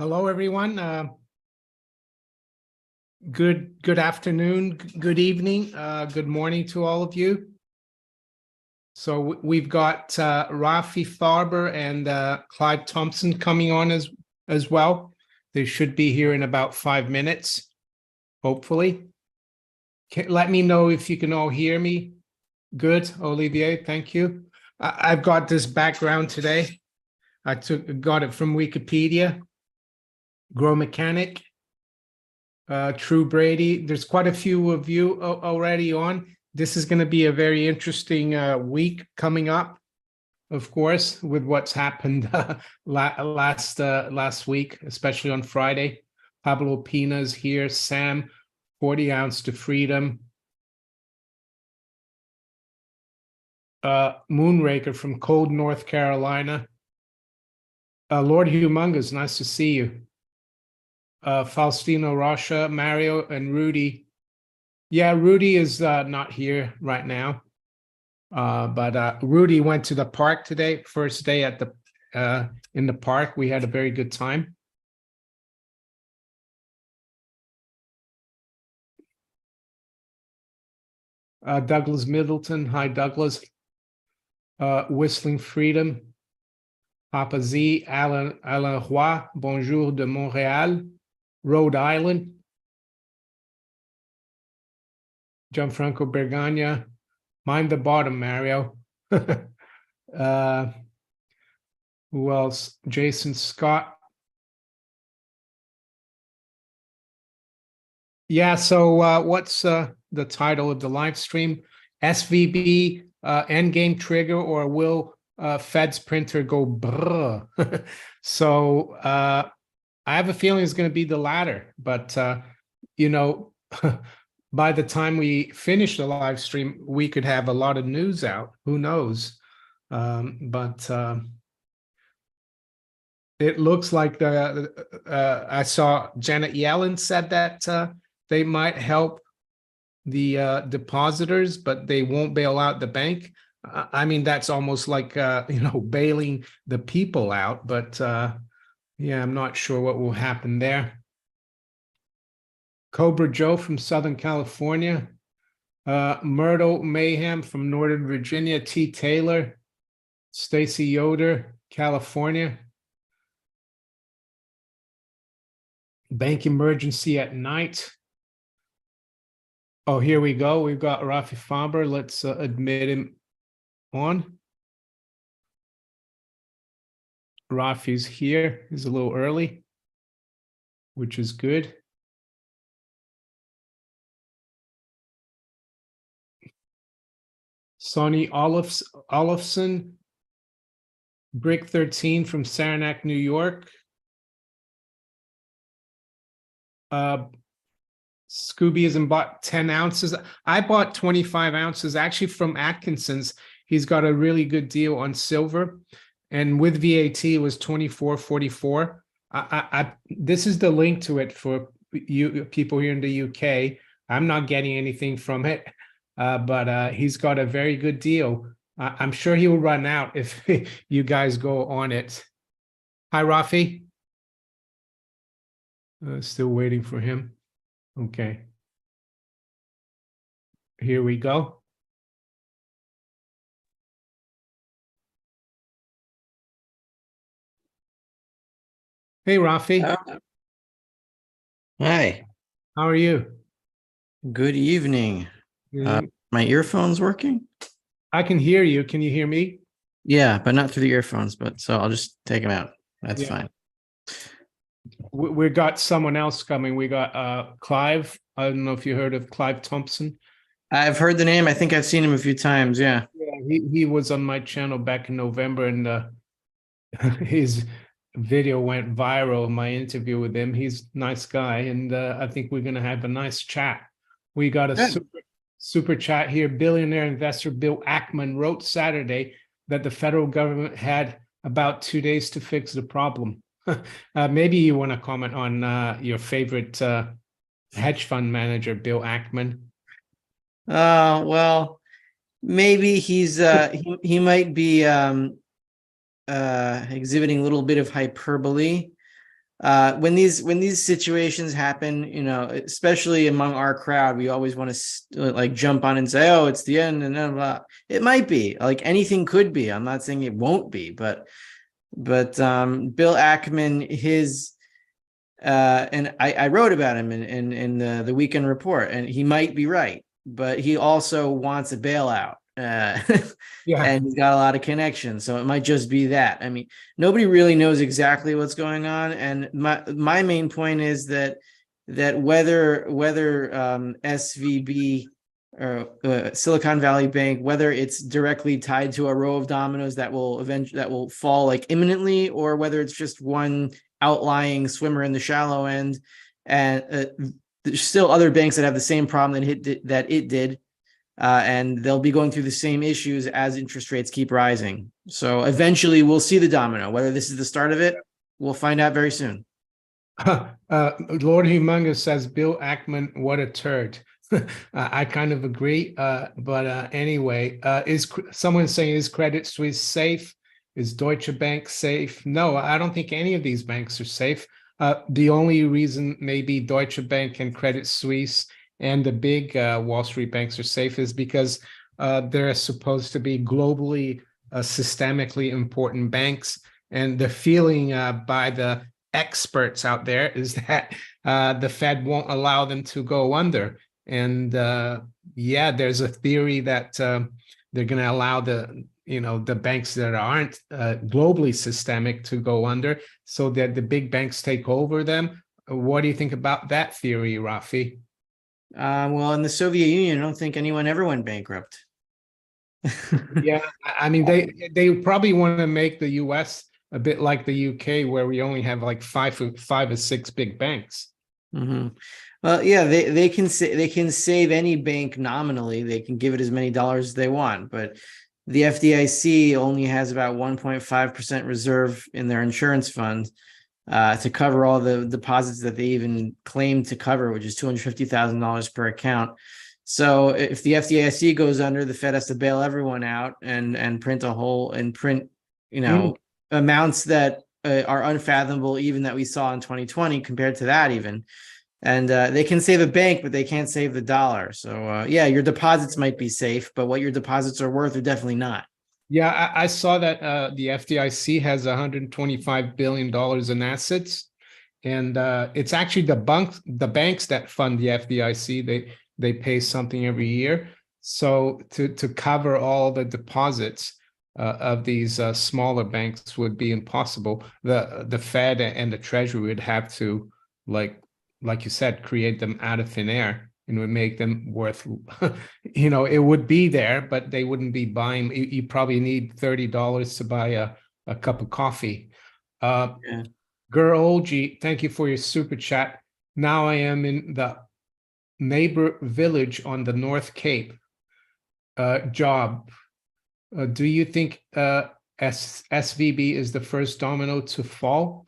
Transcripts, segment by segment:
Hello, everyone. Good afternoon, good evening, good morning to all of you. So we've got Rafi Farber and Clive Thompson coming on as well. They should be here in about 5 minutes, hopefully. Let me know if you can all hear me. Good, Olivier, thank you. I've got this background today. I got it from Wikipedia. Grow Mechanic. True Brady. There's quite a few of you already on. This is going to be a very interesting week coming up, of course, with what's happened last week, especially on Friday. Pablo Pina's here. Sam, 40 ounce to freedom. Moonraker from cold North Carolina. Lord Humongous, nice to see you. Faustino Rocha, Mario, and Rudy. Yeah, Rudy is not here right now. But Rudy went to the park today, first day at the in the park. We had a very good time. Douglas Middleton, hi Douglas. Whistling Freedom. Papa Z, Alain Roy, bonjour de Montréal. Rhode Island. Gianfranco Bergagna. Mind the bottom, Mario. Who else? Jason Scott. Yeah, so what's the title of the live stream? SVB endgame trigger, or will Fed's printer go brr? So I have a feeling it's going to be the latter, but by the time we finish the live stream, we could have a lot of news out. Who knows? But it looks like I saw Janet Yellen said that they might help the depositors, but they won't bail out the bank. I mean, that's almost like bailing the people out, but yeah, I'm not sure what will happen there. Cobra Joe from Southern California. Myrtle Mayhem from Northern Virginia. T. Taylor. Stacy Yoder, California. Bank emergency at night. Oh, here we go. We've got Rafi Farber. Let's admit him on. Rafi's here. He's a little early, which is good. Sonny Olofsson, Brick 13 from Saranac, New York. Scooby hasn't bought 10 ounces. I bought 25 ounces actually from Atkinson's. He's got a really good deal on silver. And with VAT, it was $24.44. This is the link to it for you people here in the UK. I'm not getting anything from it, but he's got a very good deal. I'm sure he will run out if you guys go on it. Hi, Rafi. Still waiting for him. Okay. Here we go. Hey, Rafi. Hi. How are you? Good evening. My earphones working? I can hear you. Can you hear me? Yeah, but not through the earphones, so I'll just take them out. That's fine. We got someone else coming. We got Clive. I don't know if you heard of Clive Thompson. I've heard the name. I think I've seen him a few times. Yeah. He was on my channel back in November, and his video went viral. My interview with him. He's a nice guy, and I think we're gonna have a nice chat. We got a super chat here. Billionaire investor Bill Ackman wrote Saturday that the federal government had about 2 days to fix the problem. Maybe you want to comment on your favorite hedge fund manager, Bill Ackman. Well, maybe he's he might be exhibiting a little bit of hyperbole. when these situations happen, especially among our crowd, we always want to like jump on and say, "Oh, it's the end," and then blah. It might be, like, anything could be. I'm not saying it won't be, but Bill Ackman, and I wrote about him in the Weekend Report, and he might be right, but he also wants a bailout. Yeah. And he's got a lot of connections, so it might just be that. I mean, nobody really knows exactly what's going on, and my main point is that whether SVB or Silicon Valley Bank, whether it's directly tied to a row of dominoes that will fall like imminently, or whether it's just one outlying swimmer in the shallow end, and there's still other banks that have the same problem that it did. And they'll be going through the same issues as interest rates keep rising. So eventually we'll see the domino. Whether this is the start of it, we'll find out very soon. Lord Humongous says, Bill Ackman, what a turd. I kind of agree. But anyway, is someone saying, is Credit Suisse safe? Is Deutsche Bank safe? No, I don't think any of these banks are safe. The only reason maybe Deutsche Bank and Credit Suisse and the big Wall Street banks are safe is because they're supposed to be globally systemically important banks. And the feeling by the experts out there is that the Fed won't allow them to go under. And yeah, there's a theory that they're going to allow the banks that aren't globally systemic to go under so that the big banks take over them. What do you think about that theory, Rafi? Well, in the Soviet Union, I don't think anyone ever went bankrupt. Yeah, I mean, they probably want to make the U.S. a bit like the UK, where we only have like five or six big banks. Mm-hmm. Well, yeah, they can save any bank nominally. They can give it as many dollars as they want, but the FDIC only has about 1.5% reserve in their insurance fund to cover all the deposits that they even claim to cover, which is $250,000 per account. So if the FDIC goes under, the Fed has to bail everyone out and print amounts that are unfathomable, even that we saw in 2020 compared to that even. And they can save a bank, but they can't save the dollar. So yeah, your deposits might be safe, but what your deposits are worth are definitely not. Yeah, I saw that the FDIC has $125 billion in assets, and it's actually the banks that fund the FDIC. They pay something every year, so to cover all the deposits of these smaller banks would be impossible. The Fed and the Treasury would have to, like you said, create them out of thin air. And would make them worth, it would be there, but they wouldn't be buying. You probably need $30 to buy a cup of coffee. Yeah. Girolgi, thank you for your super chat. Now I am in the neighbor village on the North Cape. Job, do you think SVB is the first domino to fall?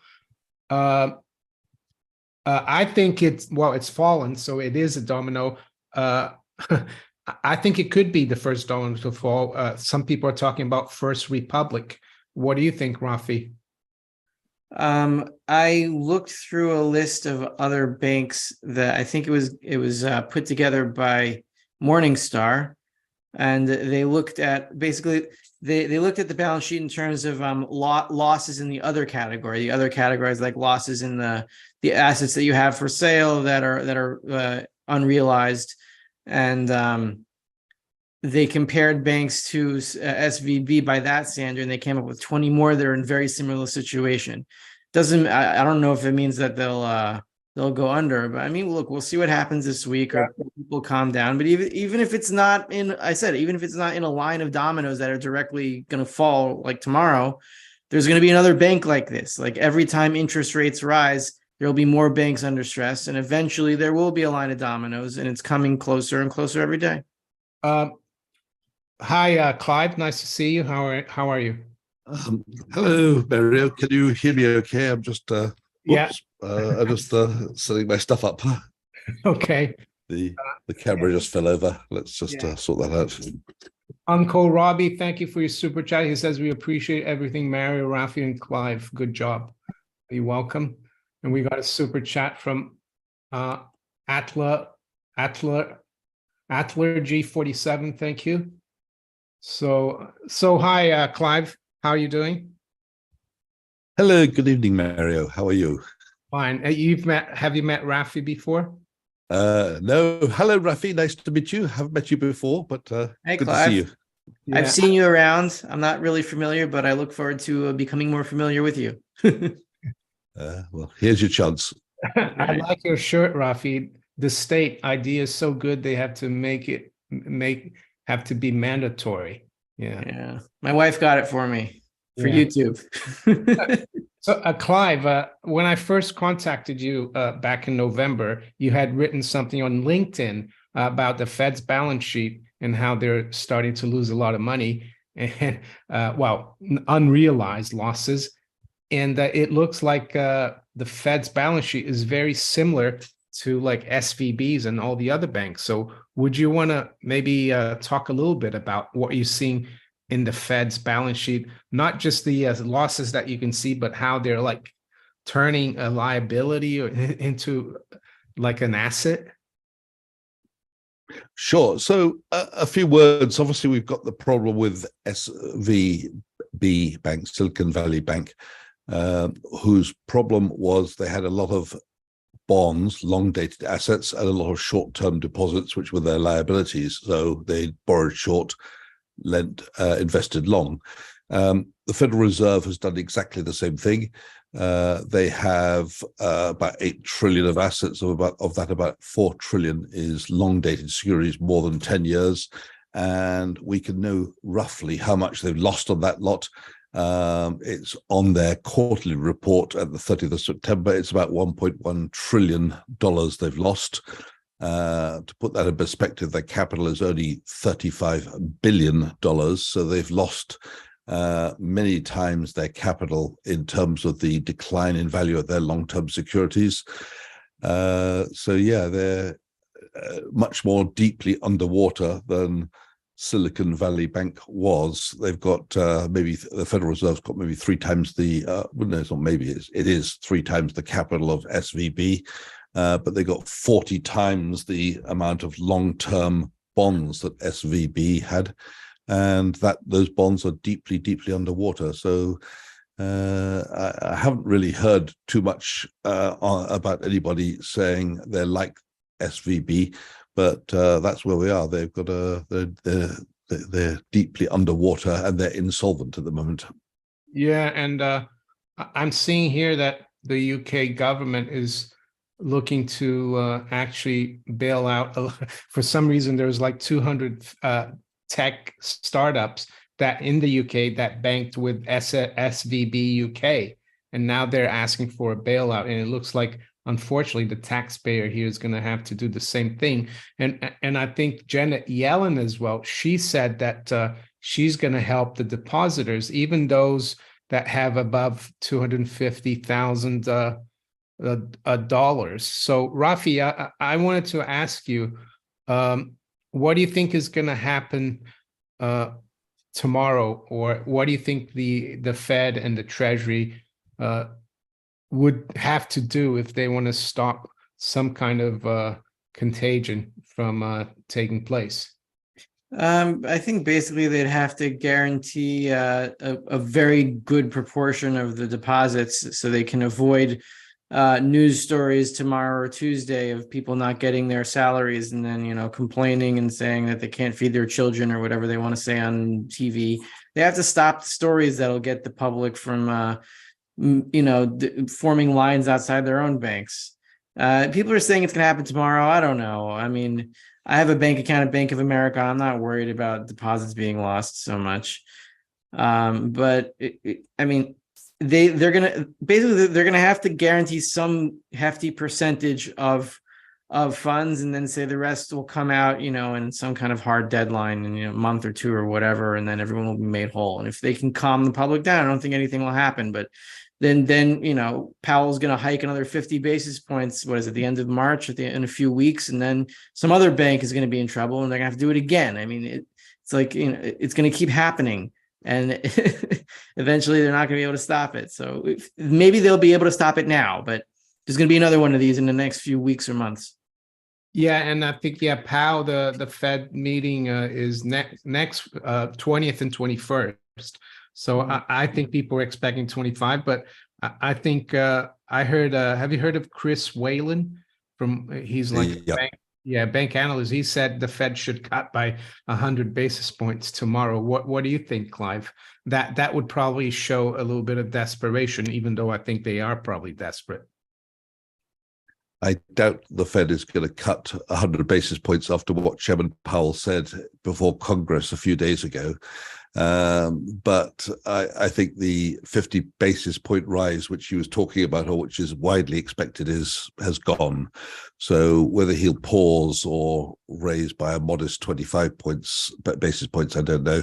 I think it's fallen, so it is a domino. I think it could be the first domino to fall. Some people are talking about First Republic. What do you think, Rafi? I looked through a list of other banks that I think it was put together by Morningstar, and they looked at basically they looked at the balance sheet in terms of losses in the other category. The other categories like losses in the assets that you have for sale that are unrealized, and they compared banks to SVB by that standard, and they came up with 20 more that are in very similar situation. I don't know if it means that they'll go under, but I mean, look, we'll see what happens this week, or people calm down. But even if it's not in a line of dominoes that are directly going to fall like tomorrow, there's going to be another bank like this. Like every time interest rates rise, there'll be more banks under stress, and eventually there will be a line of dominoes, and it's coming closer and closer every day. Hi, Clive. Nice to see you. How are you? Hello, Mario. Can you hear me okay? I'm just I'm just setting my stuff up. Okay. The camera just fell over. Let's just sort that out. Uncle Robbie, thank you for your super chat. He says we appreciate everything, Mario, Rafi, and Clive. Good job. You're welcome. And we got a super chat from Atla G47. Thank you. So hi, Clive. How are you doing? Hello, good evening, Mario. How are you? Fine. Have you met Rafi before? No. Hello, Rafi. Nice to meet you. Haven't met you before, but Hey, good to see you. Clive. I've seen you around. I'm not really familiar, but I look forward to becoming more familiar with you. Well, here's your chance. I like your shirt, Rafi. The state idea is so good they have to have to be mandatory. Yeah. My wife got it for me for Yeah. YouTube. So, Clive, when I first contacted you back in November, you had written something on LinkedIn about the Fed's balance sheet and how they're starting to lose a lot of money and, unrealized losses. And it looks like the Fed's balance sheet is very similar to like SVB's and all the other banks. So would you want to maybe talk a little bit about what you're seeing in the Fed's balance sheet, not just the losses that you can see, but how they're like turning a liability into like an asset? Sure. So a few words. Obviously, we've got the problem with SVB Bank, Silicon Valley Bank, whose problem was they had a lot of bonds, long-dated assets, and a lot of short-term deposits, which were their liabilities. So they borrowed short, invested long. The Federal Reserve has done exactly the same thing. They have about 8 trillion of assets. Of that, about 4 trillion is long-dated securities, more than 10 years, and we can know roughly how much they've lost on that lot. It's on their quarterly report at the 30th of September. It's about $1.1 trillion they've lost. To put that in perspective, their capital is only $35 billion. So they've lost many times their capital in terms of the decline in value of their long-term securities. So yeah, they're much more deeply underwater than Silicon Valley Bank was. They've got maybe the Federal Reserve's got maybe 3 times the no, it's not maybe, it is 3 times the capital of SVB, but they got 40 times the amount of long-term bonds that SVB had, and that those bonds are deeply, deeply underwater. So I haven't really heard too much about anybody saying they're like SVB. But that's where we are. They've got they're deeply underwater and they're insolvent at the moment. Yeah, and I'm seeing here that the UK government is looking to actually bail out. For some reason, there's like 200 tech startups that in the UK that banked with SVB UK, and now they're asking for a bailout. And it looks like, unfortunately, the taxpayer here is going to have to do the same thing. And I think Janet Yellen as well, she said that she's going to help the depositors, even those that have above $250,000. So Rafi, I wanted to ask you, what do you think is going to happen tomorrow, or what do you think the Fed and the Treasury would have to do if they want to stop some kind of contagion from taking place? I think basically they'd have to guarantee a very good proportion of the deposits so they can avoid news stories tomorrow or Tuesday of people not getting their salaries and then, complaining and saying that they can't feed their children or whatever they want to say on TV. They have to stop the stories that'll get the public from forming lines outside their own banks. People are saying it's going to happen tomorrow. I don't know. I mean, I have a bank account at Bank of America. I'm not worried about deposits being lost so much. But I mean, they're gonna have to guarantee some hefty percentage of funds, and then say the rest will come out, in some kind of hard deadline in a month or 2 or whatever, and then everyone will be made whole. And if they can calm the public down, I don't think anything will happen. But then Powell's going to hike another 50 basis points. What is it, the end of March, in a few weeks, and then some other bank is going to be in trouble, and they're going to have to do it again. I mean, it's like it's going to keep happening, and eventually they're not going to be able to stop it. So maybe they'll be able to stop it now, but there's going to be another one of these in the next few weeks or months. Yeah, and I think Powell, the Fed meeting is next 20th and 21st. So I think people are expecting 25, but I think I heard. Have you heard of Chris Whalen? He's like bank analyst. He said the Fed should cut by 100 basis points tomorrow. What do you think, Clive? That would probably show a little bit of desperation, even though I think they are probably desperate. I doubt the Fed is going to cut 100 basis points after what Chairman Powell said before Congress a few days ago. But I think the 50 basis point rise, which he was talking about, or which is widely expected, has gone. So whether he'll pause or raise by a modest 25 basis points, I don't know.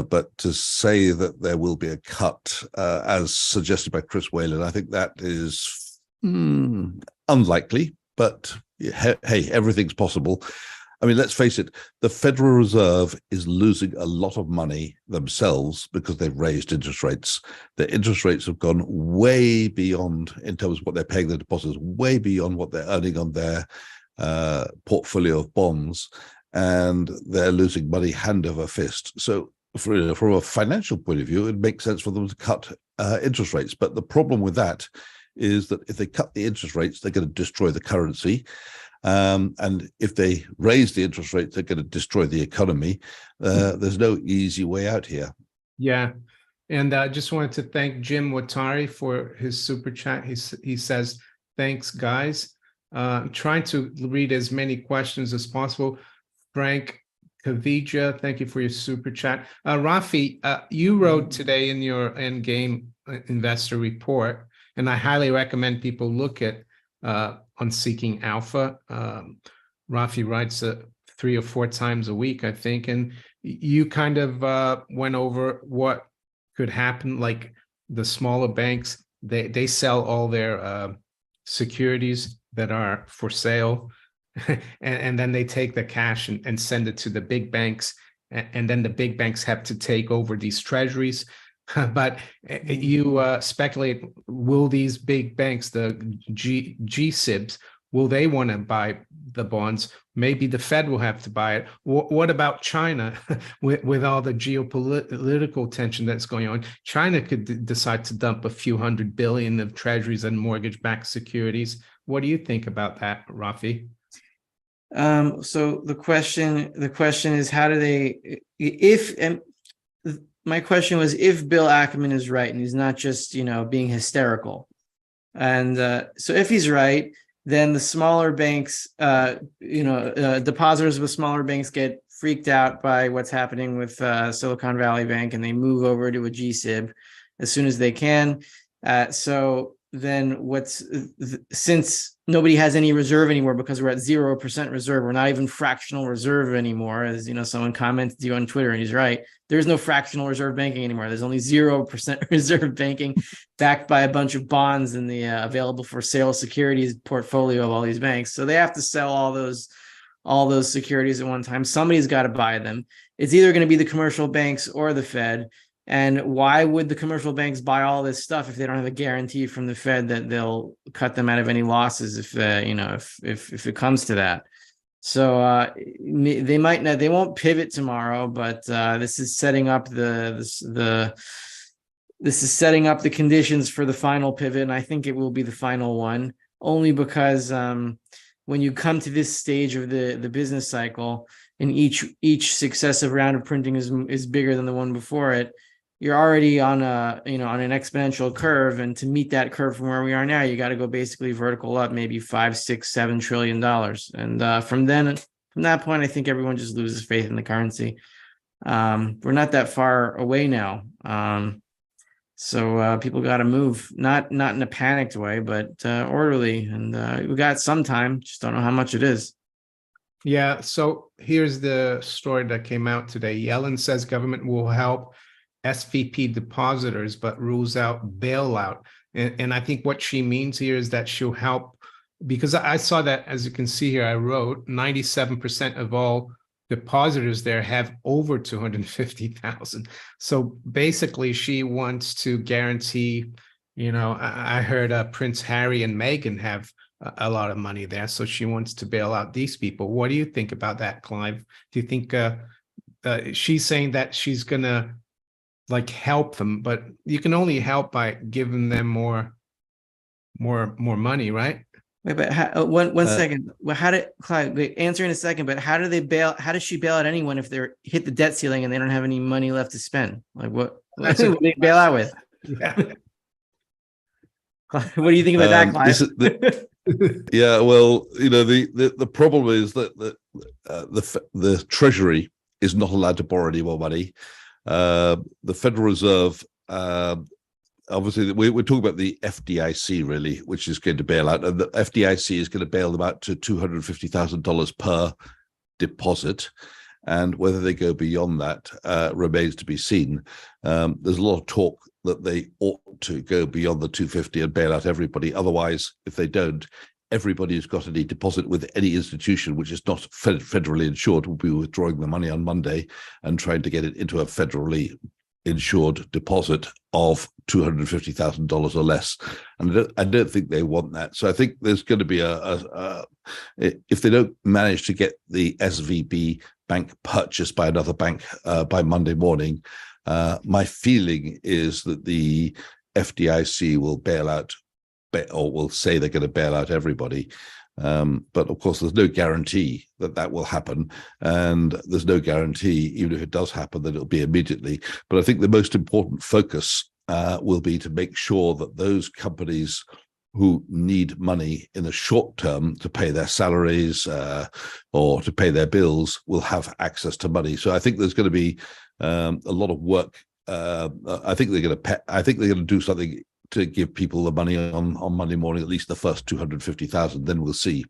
But to say that there will be a cut, as suggested by Chris Whalen, I think that is unlikely, but hey, everything's possible. I mean, let's face it, the Federal Reserve is losing a lot of money themselves because they've raised interest rates. The interest rates have gone way beyond, in terms of what they're paying the depositors, way beyond what they're earning on their portfolio of bonds, and they're losing money hand over fist. So from a financial point of view, it makes sense for them to cut interest rates. But the problem with that is that if they cut the interest rates, they're going to destroy the currency. And if they raise the interest rates, they're going to destroy the economy. There's no easy way out here. Yeah. And I just wanted to thank Jim Watari for his super chat. He says, thanks, guys. I'm trying to read as many questions as possible. Frank Kavija, thank you for your super chat. Rafi, you wrote today in your Endgame investor report, and I highly recommend people look at on Seeking Alpha. Rafi writes 3 or 4 times a week, I think, and you kind of went over what could happen. Like the smaller banks, they sell all their securities that are for sale, and then they take the cash and send it to the big banks, and then the big banks have to take over these treasuries. But you speculate, will these big banks, the G-SIBs, will they want to buy the bonds? Maybe the Fed will have to buy it. What about China with all the geopolitical tension that's going on? China could decide to dump a few $100 billion of treasuries and mortgage-backed securities. What do you think about that, Rafi? So the question is, how do they, my question was, if Bill Ackman is right and he's not just, being hysterical. And so if he's right, then the smaller banks, depositors with smaller banks get freaked out by what's happening with Silicon Valley Bank, and they move over to a G-SIB as soon as they can. So then since nobody has any reserve anymore because we're at 0% reserve, we're not even fractional reserve anymore, as someone commented to you on Twitter, and he's right. There's no fractional reserve banking anymore. There's only 0% reserve banking backed by a bunch of bonds in the available for sale securities portfolio of all these banks. So they have to sell all those securities at one time. Somebody's got to buy them. It's either going to be the commercial banks or the Fed. And why would the commercial banks buy all this stuff if they don't have a guarantee from the Fed that they'll cut them out of any losses if it comes to that? So they won't pivot tomorrow, but this is setting up the conditions for the final pivot, and I think it will be the final one, only because when you come to this stage of the business cycle, and each successive round of printing is bigger than the one before it, you're already on an exponential curve, and to meet that curve from where we are now, you got to go basically vertical up, maybe $5, $6, $7 trillion. And from that point, I think everyone just loses faith in the currency. We're not that far away now. So people got to move, not in a panicked way, but orderly. And we got some time, just don't know how much it is. Yeah. So here's the story that came out today. Yellen says government will help SVP depositors, but rules out bailout. And I think what she means here is that she'll help, because I saw that, as you can see here, I wrote 97% of all depositors there have over 250,000. So basically she wants to guarantee, You know, I heard Prince Harry and Meghan have a lot of money there, so she wants to bail out these people. What do you think about that, Clive? Do you think she's saying that she's gonna like help them, but you can only help by giving them more money, right? Wait, but one Uh, second. Well, how did Clive wait, answer in a second? But how do they bail? How does she bail out anyone if they're hit the debt ceiling and they don't have any money left to spend? Like what? What That's a do they bail out with? Yeah. What do you think about that, Clive? this is yeah, well, you know, the problem is that the Treasury is not allowed to borrow any more money. The Federal Reserve, obviously, we're talking about the FDIC really, which is going to bail out, and the FDIC is going to bail them out to $250,000 per deposit. And whether they go beyond that remains to be seen. There's a lot of talk that they ought to go beyond the 250 and bail out everybody. Otherwise, if they don't, everybody who's got any deposit with any institution which is not federally insured will be withdrawing the money on Monday and trying to get it into a federally insured deposit of $250,000 or less. And I don't think they want that. So I think there's going to be if they don't manage to get the SVB bank purchased by another bank by Monday morning, my feeling is that the FDIC will bail out, or will say they're going to bail out everybody. But of course, there's no guarantee that that will happen. And there's no guarantee, even if it does happen, that it'll be immediately. But I think the most important focus will be to make sure that those companies who need money in the short term to pay their salaries or to pay their bills will have access to money. So I think there's going to be a lot of work. I think they're going to do something to give people the money on Monday morning, at least the first 250,000. Then we'll see.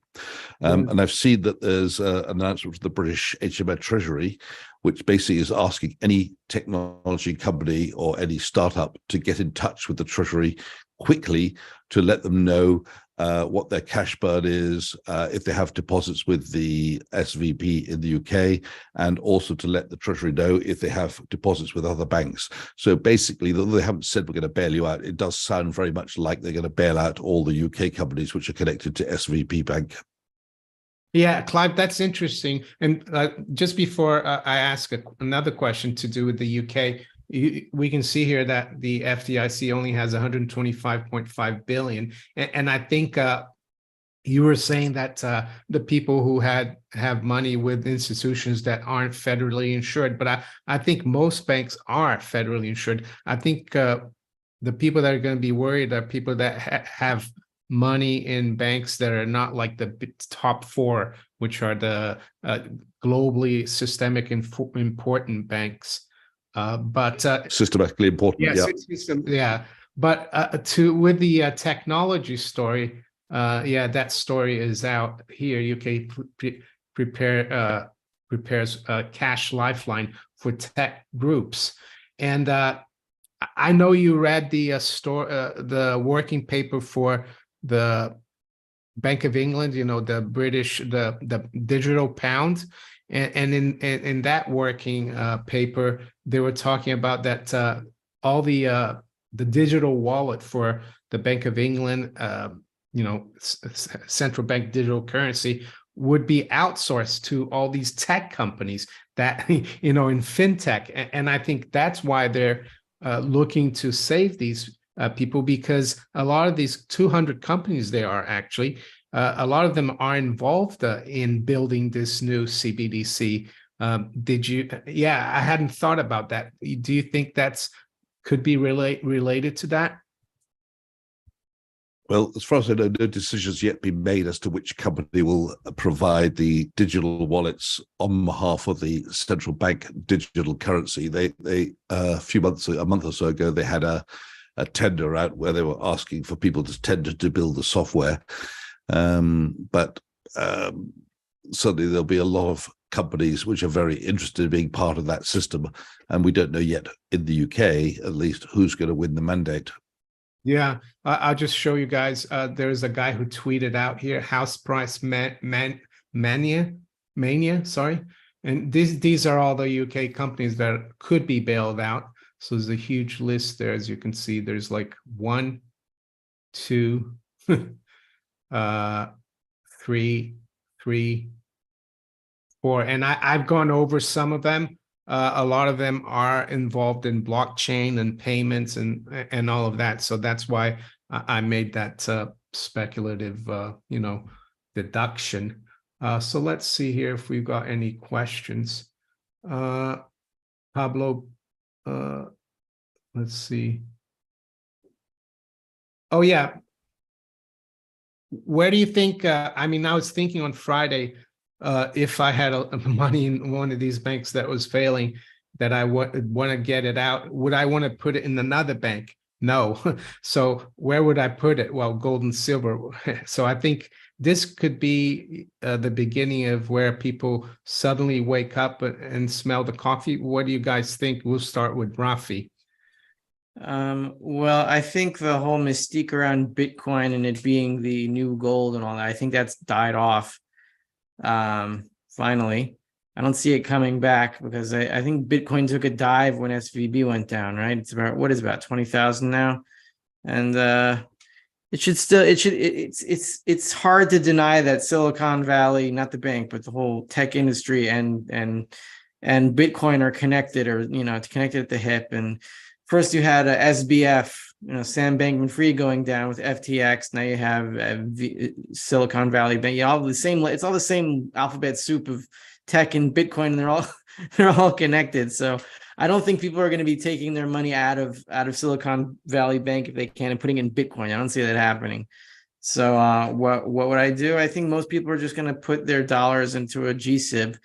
And I've seen that there's an announcement from the British HM Treasury, which basically is asking any technology company or any startup to get in touch with the Treasury quickly to let them know what their cash burn is, if they have deposits with the SVB in the UK, and also to let the Treasury know if they have deposits with other banks. So basically, though they haven't said we're going to bail you out, it does sound very much like they're going to bail out all the UK companies which are connected to SVB Bank. Yeah, Clive, that's interesting. And just before I ask another question to do with the UK, we can see here that the FDIC only has 125.5 billion. And I think you were saying that the people who have money with institutions that aren't federally insured, but I think most banks are federally insured. I think the people that are going to be worried are people that have money in banks that are not like the top four, which are the globally systemic important banks. But systematically important. Yeah. But with the technology story, that story is out here. UK prepares a cash lifeline for tech groups, and I know you read the the working paper for the Bank of England. You know, the British the digital pound. And in that working paper, they were talking about that all the digital wallet for the Bank of England, central bank digital currency, would be outsourced to all these tech companies that in fintech, and I think that's why they're looking to save these people, because a lot of these 200 companies there are actually. A lot of them are involved in building this new CBDC. Did you? Yeah, I hadn't thought about that. Do you think could be related to that? Well, as far as I know, no decisions yet been made as to which company will provide the digital wallets on behalf of the central bank digital currency. They a month or so ago, they had a tender out where they were asking for people to tender to build the software. But suddenly there'll be a lot of companies which are very interested in being part of that system, and we don't know yet in the UK, at least, who's going to win the mandate. Yeah, I'll just show you guys. There's a guy who tweeted out here, house price mania, sorry, and these are all the UK companies that could be bailed out. So there's a huge list there, as you can see. There's like 1, 2, 3, 3, 4. And I've gone over some of them. A lot of them are involved in blockchain and payments and all of that. So that's why I made that speculative, deduction. So let's see here if we've got any questions. Pablo, let's see. Oh, yeah. Where do you think, I was thinking on Friday, if I had money in one of these banks that was failing, that I want to get it out, would I want to put it in another bank? No. So where would I put it? Well, gold and silver. So I think this could be the beginning of where people suddenly wake up and smell the coffee. What do you guys think? We'll start with Rafi. Well, I think the whole mystique around Bitcoin and it being the new gold and all that, I think that's died off. Finally, I don't see it coming back because I think Bitcoin took a dive when SVB went down, right? It's about 20,000 now. And it's hard to deny that Silicon Valley, not the bank, but the whole tech industry and Bitcoin are connected, or connected at the hip. And first you had a SBF, Sam Bankman-Fried going down with FTX. Now you have Silicon Valley Bank. It's all the same alphabet soup of tech and Bitcoin, and they're all connected. So I don't think people are going to be taking their money out of Silicon Valley Bank if they can and putting in Bitcoin. I don't see that happening. So what would I do? I think most people are just going to put their dollars into a GSIB.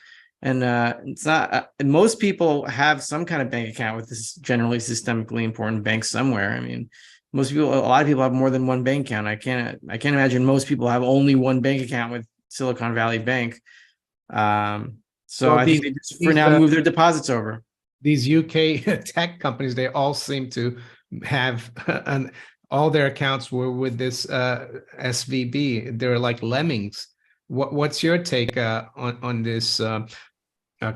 And it's not. Most people have some kind of bank account with this generally systemically important bank somewhere. I mean, a lot of people have more than one bank account. I can't imagine most people have only one bank account with Silicon Valley Bank. So I think they just for now move their deposits over. These UK tech companies, they all seem to have all their accounts were with this SVB. They're like lemmings. What's your take on this?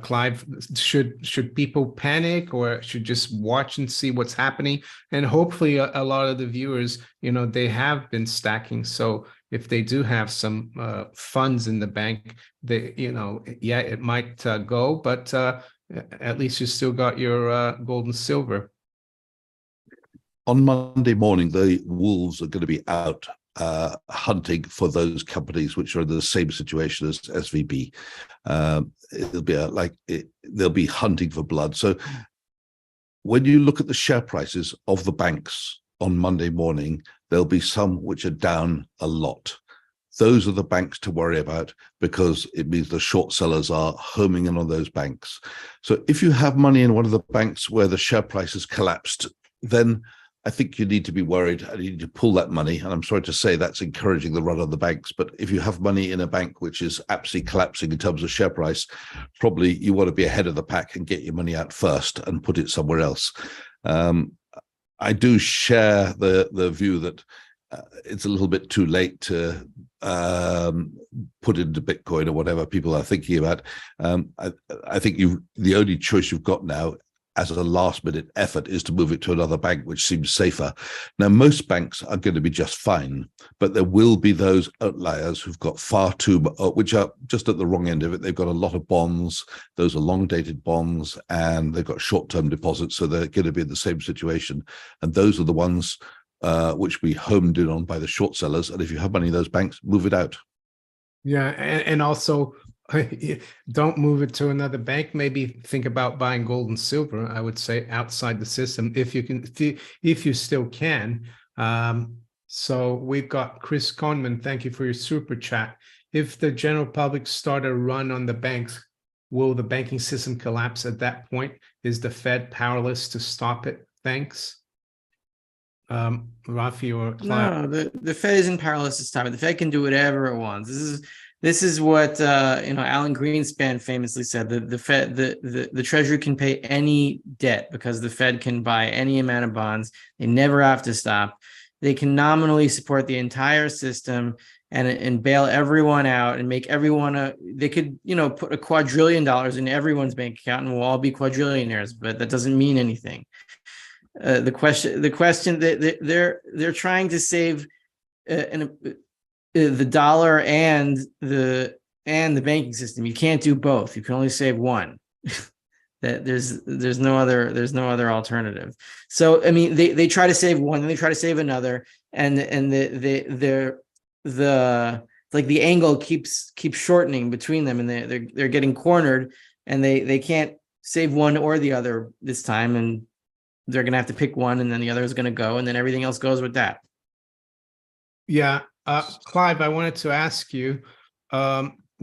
Clive, should people panic or should just watch and see what's happening? And hopefully a lot of the viewers, they have been stacking. So if they do have some funds in the bank, it might go, but at least you still got your gold and silver. On Monday morning, the wolves are going to be out hunting for those companies which are in the same situation as SVB. It'll be they'll be hunting for blood. So when you look at the share prices of the banks on Monday morning, there'll be some which are down a lot. Those are the banks to worry about because it means the short sellers are homing in on those banks. So if you have money in one of the banks where the share price has collapsed, then I think you need to be worried and you need to pull that money. And I'm sorry to say that's encouraging the run of the banks. But if you have money in a bank which is absolutely collapsing in terms of share price, probably you want to be ahead of the pack and get your money out first and put it somewhere else. I do share the view that it's a little bit too late to put into Bitcoin or whatever people are thinking about. I think the only choice you've got now as a last-minute effort is to move it to another bank, which seems safer. Now, most banks are going to be just fine, but there will be those outliers who've got far too, which are just at the wrong end of it. They've got a lot of bonds. Those are long-dated bonds, and they've got short-term deposits, so they're going to be in the same situation. And those are the ones which we homed in on by the short sellers. And if you have money in those banks, move it out. Yeah, and also, don't move it to another bank. Maybe think about buying gold and silver, I would say, outside the system if you can, if you still can. So we've got Chris Conman. Thank you for your super chat. If the general public start a run on the banks, will the banking system collapse at that point? Is the Fed powerless to stop it? Thanks. Rafi or Clive? No, the Fed isn't powerless to stop it. The Fed can do whatever it wants. This is what Alan Greenspan famously said. The Fed, the Treasury can pay any debt because the Fed can buy any amount of bonds. They never have to stop. They can nominally support the entire system and bail everyone out and make everyone they could put $2 quadrillion in everyone's bank account and we'll all be quadrillionaires, but that doesn't mean anything. The question that they're trying to save the dollar and the banking system. You can't do both. You can only save one. That there's no other alternative. So I mean, they try to save one, and they try to save another, and the like the angle keeps shortening between them, and they're getting cornered, and they can't save one or the other this time, and they're gonna have to pick one, and then the other is gonna go, and then everything else goes with that. Yeah, Clive, I wanted to ask you,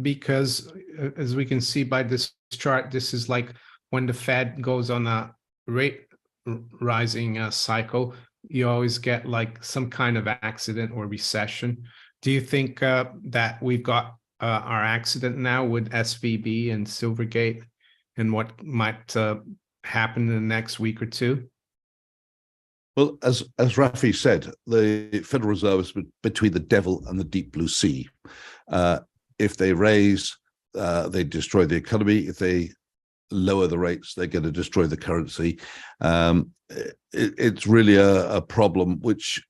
because as we can see by this chart, this is like when the Fed goes on a rate rising cycle, you always get like some kind of accident or recession. Do you think that we've got our accident now with SVB and Silvergate, and what might happen in the next week or two? Well, as Rafi said, the Federal Reserve is between the devil and the deep blue sea. If they raise, they destroy the economy. If they lower the rates, they're going to destroy the currency. It's really a problem which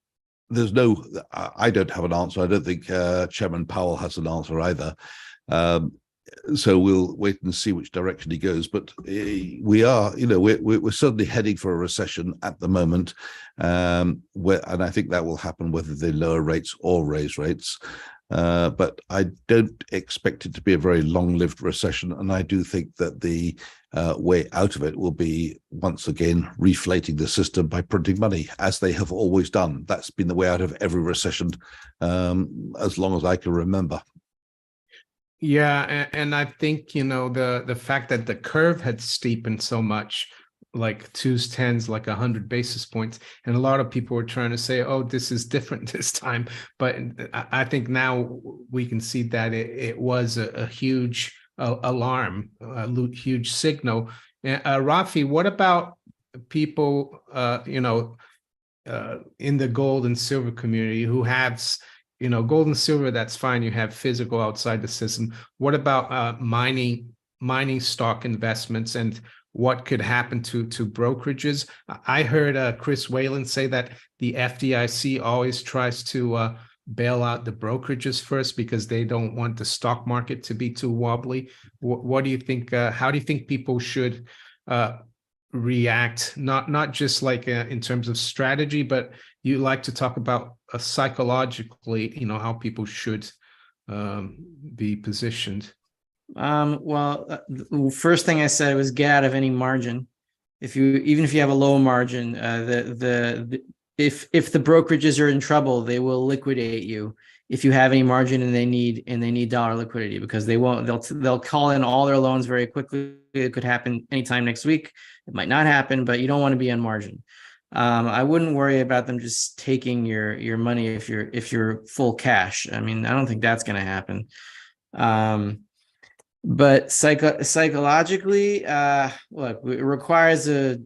I don't have an answer. I don't think Chairman Powell has an answer either. So we'll wait and see which direction he goes. But we are, we're certainly heading for a recession at the moment, and I think that will happen whether they lower rates or raise rates. But I don't expect it to be a very long-lived recession, and I do think that the way out of it will be, once again, reflating the system by printing money, as they have always done. That's been the way out of every recession as long as I can remember. Yeah, and I think, the fact that the curve had steepened so much, like 2s, 10s, like 100 basis points, and a lot of people were trying to say, oh, this is different this time. But I think now we can see that it was a huge alarm, a huge signal. Rafi, what about people, in the gold and silver community who have gold and silver? That's fine. You have physical outside the system. What about mining stock investments, and what could happen to brokerages? I heard Chris Whalen say that the FDIC always tries to bail out the brokerages first because they don't want the stock market to be too wobbly. What do you think? How do you think people should react? Not just like in terms of strategy, but you like to talk about psychologically, how people should be positioned. Well, first thing I said was get out of any margin. Even if you have a low margin, if the brokerages are in trouble, they will liquidate you if you have any margin and they need dollar liquidity, because they'll call in all their loans very quickly. It could happen anytime next week. It might not happen, but you don't want to be on margin. I wouldn't worry about them just taking your money if you're full cash. I mean, I don't think that's going to happen. But psychologically, look, it requires a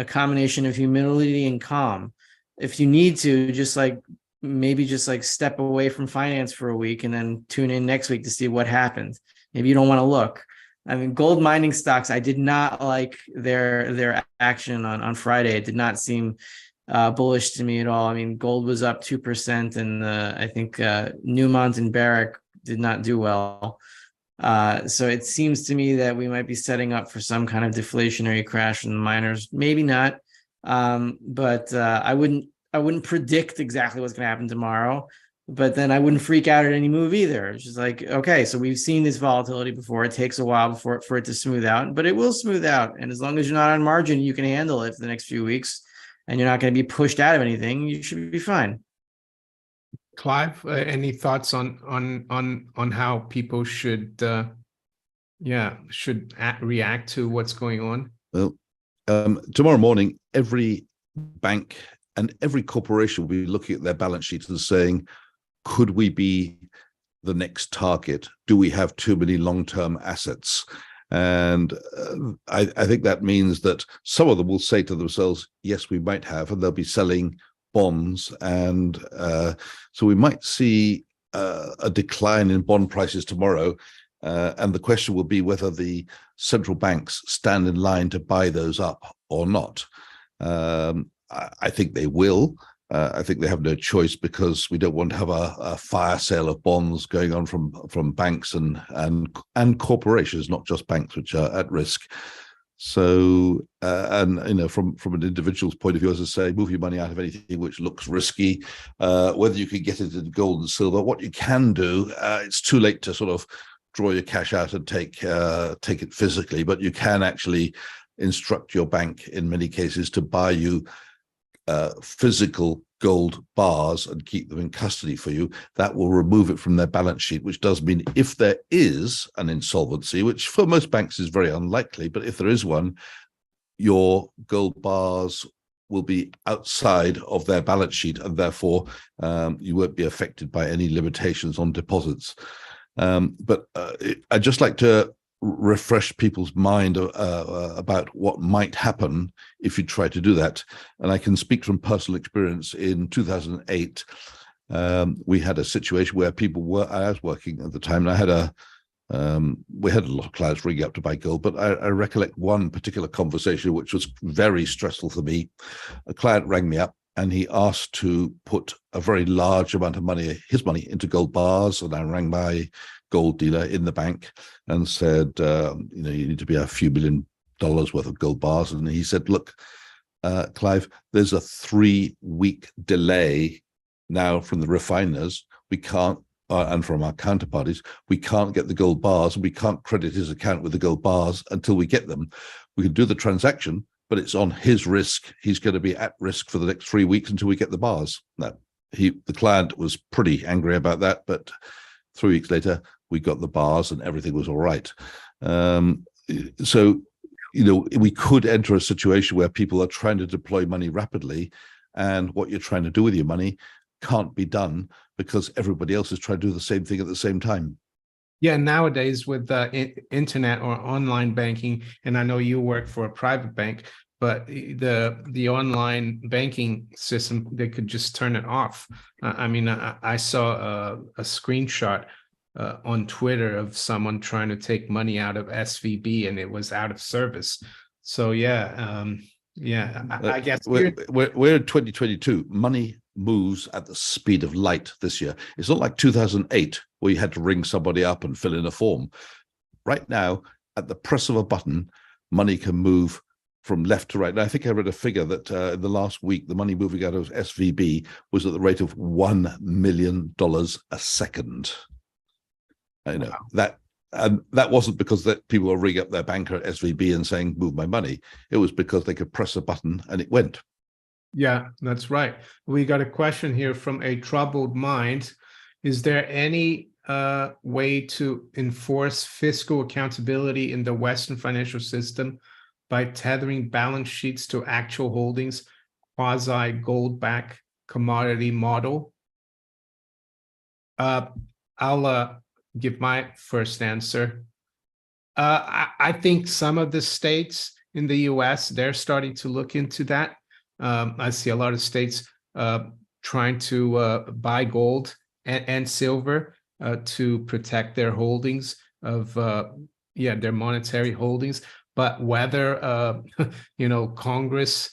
combination of humility and calm. If you need to, maybe step away from finance for a week and then tune in next week to see what happens. Maybe you don't want to look. I mean, gold mining stocks, I did not like their action on Friday. It did not seem bullish to me at all. I mean, gold was up 2%, and I think Newmont and Barrick did not do well. So it seems to me that we might be setting up for some kind of deflationary crash in the miners. Maybe not, but I wouldn't predict exactly what's going to happen tomorrow. But then I wouldn't freak out at any move either. It's just like, okay, so we've seen this volatility before. It takes a while for it to smooth out, but it will smooth out. And as long as you're not on margin, you can handle it for the next few weeks, and you're not going to be pushed out of anything. You should be fine. Clive, any thoughts on how people should react to what's going on? Well, tomorrow morning, every bank and every corporation will be looking at their balance sheets and saying, could we be the next target? Do we have too many long-term assets? And I think that means that some of them will say to themselves, yes, we might have, and they'll be selling bonds. And so we might see a decline in bond prices tomorrow. And the question will be whether the central banks stand in line to buy those up or not. I think they will. I think they have no choice because we don't want to have a fire sale of bonds going on from banks and corporations, not just banks, which are at risk. So, and from an individual's point of view, as I say, move your money out of anything which looks risky. Whether you can get it in gold and silver, what you can do, it's too late to sort of draw your cash out and take it physically, but you can actually instruct your bank in many cases to buy you physical gold bars and keep them in custody for you. That will remove it from their balance sheet, which does mean if there is an insolvency, which for most banks is very unlikely, but if there is one, your gold bars will be outside of their balance sheet, and therefore you won't be affected by any limitations on deposits. But I'd just like to refresh people's mind about what might happen if you try to do that. And I can speak from personal experience. In 2008, we had a situation where I was working at the time, and I had we had a lot of clients ringing up to buy gold, but I recollect one particular conversation which was very stressful for me. A client rang me up and he asked to put a very large amount of money, his money, into gold bars, and I rang my gold dealer in the bank and said, you need to be a few $1 million worth of gold bars. And he said, look, Clive, there's a 3-week delay now from the refiners. We can't, and from our counterparties, we can't get the gold bars, and we can't credit his account with the gold bars until we get them. We can do the transaction, but it's on his risk. He's going to be at risk for the next 3 weeks until we get the bars. Now, the client was pretty angry about that, but 3 weeks later, we got the bars and everything was all right. So, we could enter a situation where people are trying to deploy money rapidly, and what you're trying to do with your money can't be done because everybody else is trying to do the same thing at the same time. Yeah, nowadays with the internet or online banking, and I know you work for a private bank, but the online banking system, they could just turn it off. I saw a screenshot on Twitter of someone trying to take money out of SVB, and it was out of service. So I guess we're in 2022. Money moves at the speed of light this year. It's not like 2008 where you had to ring somebody up and fill in a form. Right now, at the press of a button, money can move from left to right. And I think I read a figure that in the last week, the money moving out of SVB was at the rate of $1 million a second. That wasn't because that people were ringing up their banker at SVB and saying, move my money. It was because they could press a button and it went. Yeah, that's right. We got a question here from a troubled mind. Is there any way to enforce fiscal accountability in the Western financial system by tethering balance sheets to actual holdings, quasi gold-backed commodity model? I'll give my first answer. I think some of the states in the US, they're starting to look into that. I see a lot of states trying to buy gold and silver to protect their holdings of their monetary holdings. But whether Congress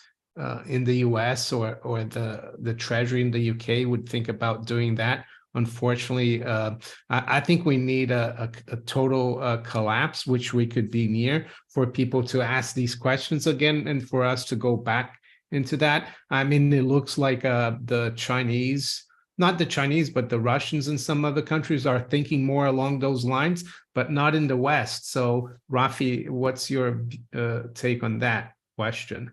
in the US or the Treasury in the UK would think about doing that, unfortunately, I think we need a total collapse, which we could be near, for people to ask these questions again and for us to go back into that. It looks like the Chinese, not the Chinese, but the Russians and some other countries are thinking more along those lines, but not in the West. So, Rafi, what's your take on that question?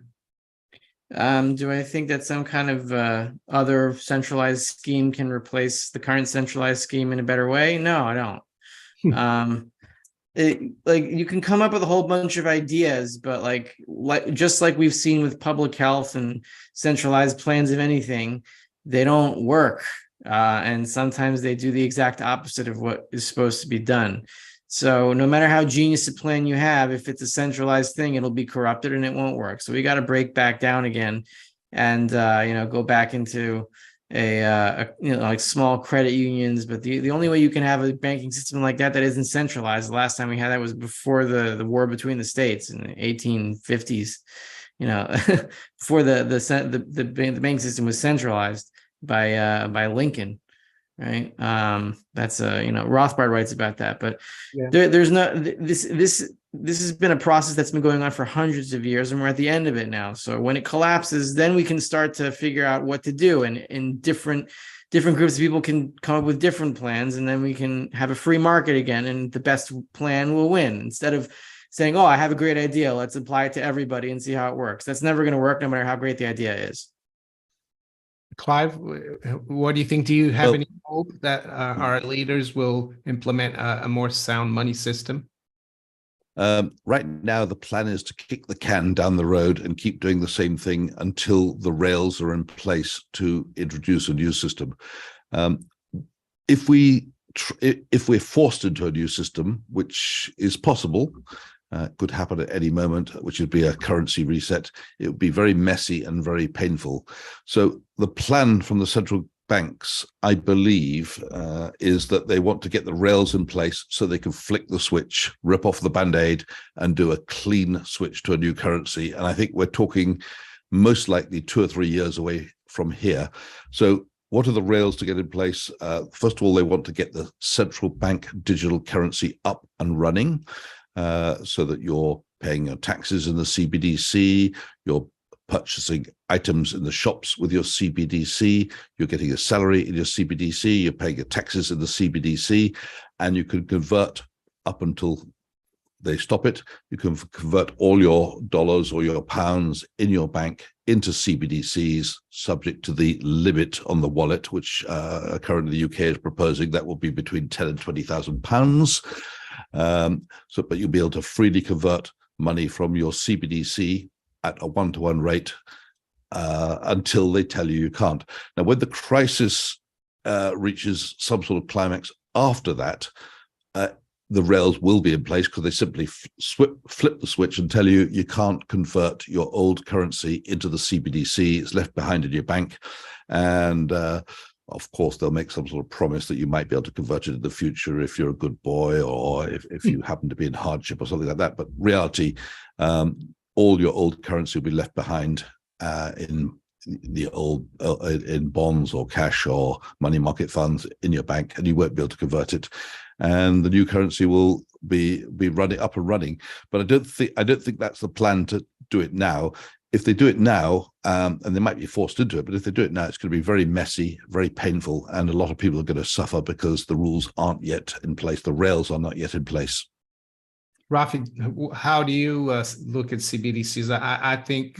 Do I think that some kind of other centralized scheme can replace the current centralized scheme in a better way? No, I don't. You can come up with a whole bunch of ideas, but just like we've seen with public health and centralized plans of anything, they don't work. And sometimes they do the exact opposite of what is supposed to be done. So no matter how genius a plan you have, if it's a centralized thing, it'll be corrupted and it won't work. So we got to break back down again and, go back into like small credit unions. But the only way you can have a banking system like that isn't centralized. The last time we had that was before the war between the states in the 1850s. before the bank system was centralized by Lincoln, right? That's Rothbard writes about that, but Yeah. there's no this has been a process that's been going on for hundreds of years, and we're at the end of it now. So when it collapses, then we can start to figure out what to do, and in different groups of people can come up with different plans, and then we can have a free market again, and the best plan will win, instead of saying, oh, I have a great idea, let's apply it to everybody and see how it works. That's never going to work, no matter how great the idea is. Clive, what do you think? Do you have Well- any hope that our leaders will implement a more sound money system? Right now, the plan is to kick the can down the road and keep doing the same thing until the rails are in place to introduce a new system. If we're forced into a new system, which is possible, could happen at any moment, which would be a currency reset, it would be very messy and very painful. So the plan from the central banks, I believe, is that they want to get the rails in place so they can flick the switch, rip off the Band-Aid, and do a clean switch to a new currency. And I think we're talking most likely 2 or 3 years away from here. So what are the rails to get in place? First of all, they want to get the central bank digital currency up and running, so that you're paying your taxes in the CBDC, you're purchasing items in the shops with your CBDC, you're getting a salary in your CBDC, you're paying your taxes in the CBDC, and you can convert up until they stop it. You can convert all your dollars or your pounds in your bank into CBDCs, subject to the limit on the wallet, which currently the UK is proposing that will be between 10 and 20,000 pounds. But you'll be able to freely convert money from your CBDC at a 1-to-1 rate until they tell you can't. Now, when the crisis reaches some sort of climax after that, the rails will be in place, because they simply flip the switch and tell you you can't convert your old currency into the CBDC. It's left behind in your bank. And of course, they'll make some sort of promise that you might be able to convert it in the future if you're a good boy, or if you happen to be in hardship or something like that. But reality, all your old currency will be left behind in the old in bonds or cash or money market funds in your bank, and you won't be able to convert it. And the new currency will be running up and running. But I don't think that's the plan to do it now. If they do it now, and they might be forced into it, but if they do it now, it's going to be very messy, very painful, and a lot of people are going to suffer because the rules aren't yet in place. The rails are not yet in place. Rafi, how do you look at CBDCs? I think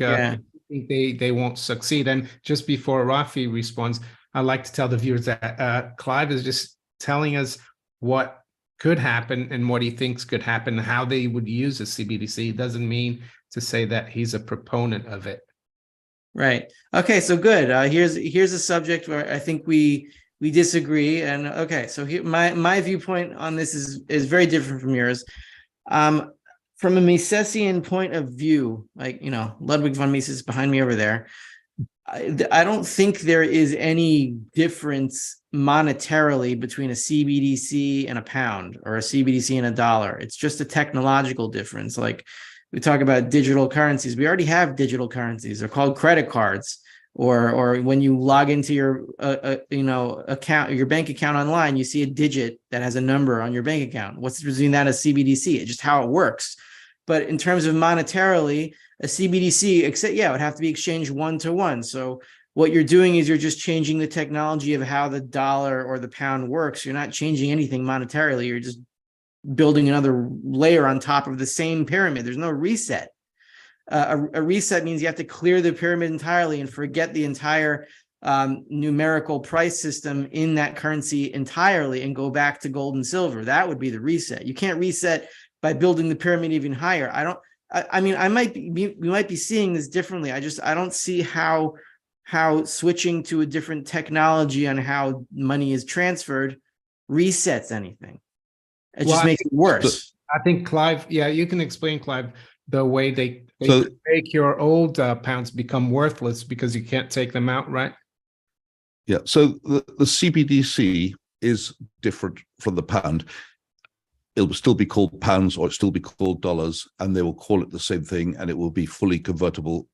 they won't succeed. And just before Rafi responds, I'd like to tell the viewers that Clive is just telling us what could happen and what he thinks could happen, how they would use a CBDC. It doesn't mean to say that he's a proponent of it. Right. Okay. So good. Here's a subject where I think we disagree. And okay, so here, my viewpoint on this is very different from yours. From a Misesian point of view, like, Ludwig von Mises behind me over there, I don't think there is any difference monetarily between a CBDC and a pound, or a CBDC and a dollar. It's just a technological difference. Like, we talk about digital currencies. We already have digital currencies. They're called credit cards. Or when you log into your account, your bank account online, you see a digit that has a number on your bank account. What's between that and CBDC? It's just how it works. But in terms of monetarily, a CBDC, it would have to be exchanged 1-to-1. So what you're doing is you're just changing the technology of how the dollar or the pound works. You're not changing anything monetarily. You're just building another layer on top of the same pyramid. There's no reset. A reset means you have to clear the pyramid entirely and forget the entire numerical price system in that currency entirely and go back to gold and silver. That would be the reset. You can't reset by building the pyramid even higher. We might be seeing this differently. I don't see how switching to a different technology on how money is transferred resets anything. It just makes it worse. I think Clive, you can explain, Clive, the way they make your old pounds become worthless because you can't take them out, right? Yeah. So the CBDC is different from the pound. it'll still be called pounds or it'll still be called dollars, and they will call it the same thing, and it will be fully convertible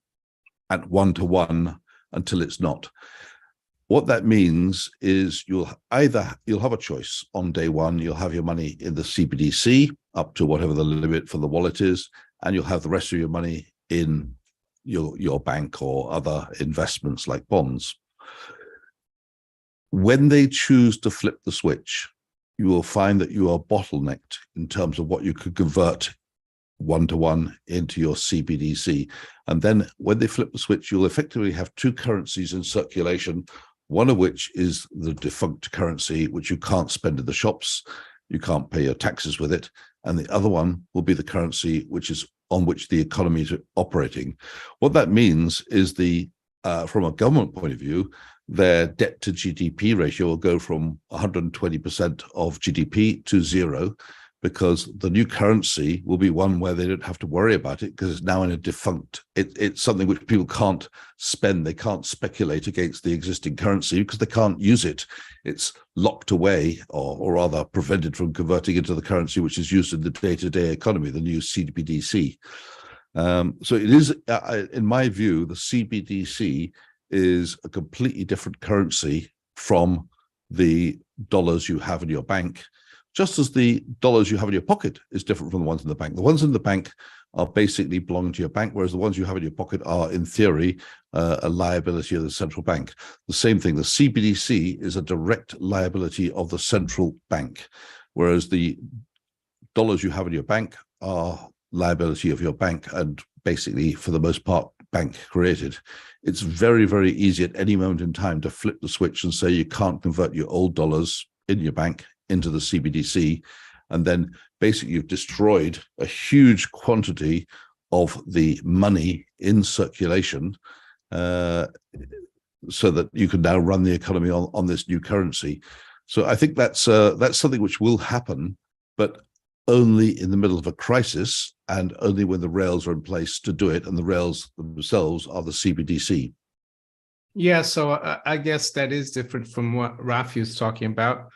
at 1-to-1 until it's not. What that means is you'll have a choice on day one. You'll have your money in the CBDC up to whatever the limit for the wallet is, and you'll have the rest of your money in your bank or other investments like bonds. When they choose to flip the switch, you will find that you are bottlenecked in terms of what you could convert 1-to-1 into your CBDC. And then when they flip the switch, you'll effectively have two currencies in circulation, one of which is the defunct currency, which you can't spend in the shops, you can't pay your taxes with it, and the other one will be the currency which is on which the economy is operating. What that means is from a government point of view, their debt to GDP ratio will go from 120% of GDP to 0, because the new currency will be one where they don't have to worry about it because it's now in a defunct. It's something which people can't spend. They can't speculate against the existing currency because they can't use it. It's locked away, or rather prevented from converting into the currency which is used in the day-to-day economy, the new CBDC. So it is, in my view, the CBDC is a completely different currency from the dollars you have in your bank, just as the dollars you have in your pocket is different from the ones in the bank. The ones in the bank are basically belong to your bank, whereas the ones you have in your pocket are, in theory, a liability of the central bank. The same thing, the CBDC is a direct liability of the central bank, whereas the dollars you have in your bank are liability of your bank and basically, for the most part, bank created. It's very, very easy at any moment in time to flip the switch and say you can't convert your old dollars in your bank into the CBDC, and then basically you've destroyed a huge quantity of the money in circulation, so that you can now run the economy on this new currency. So I think that's something which will happen, but only in the middle of a crisis and only when the rails are in place to do it, and the rails themselves are the CBDC. Yeah, so I guess that is different from what Rafi was talking about.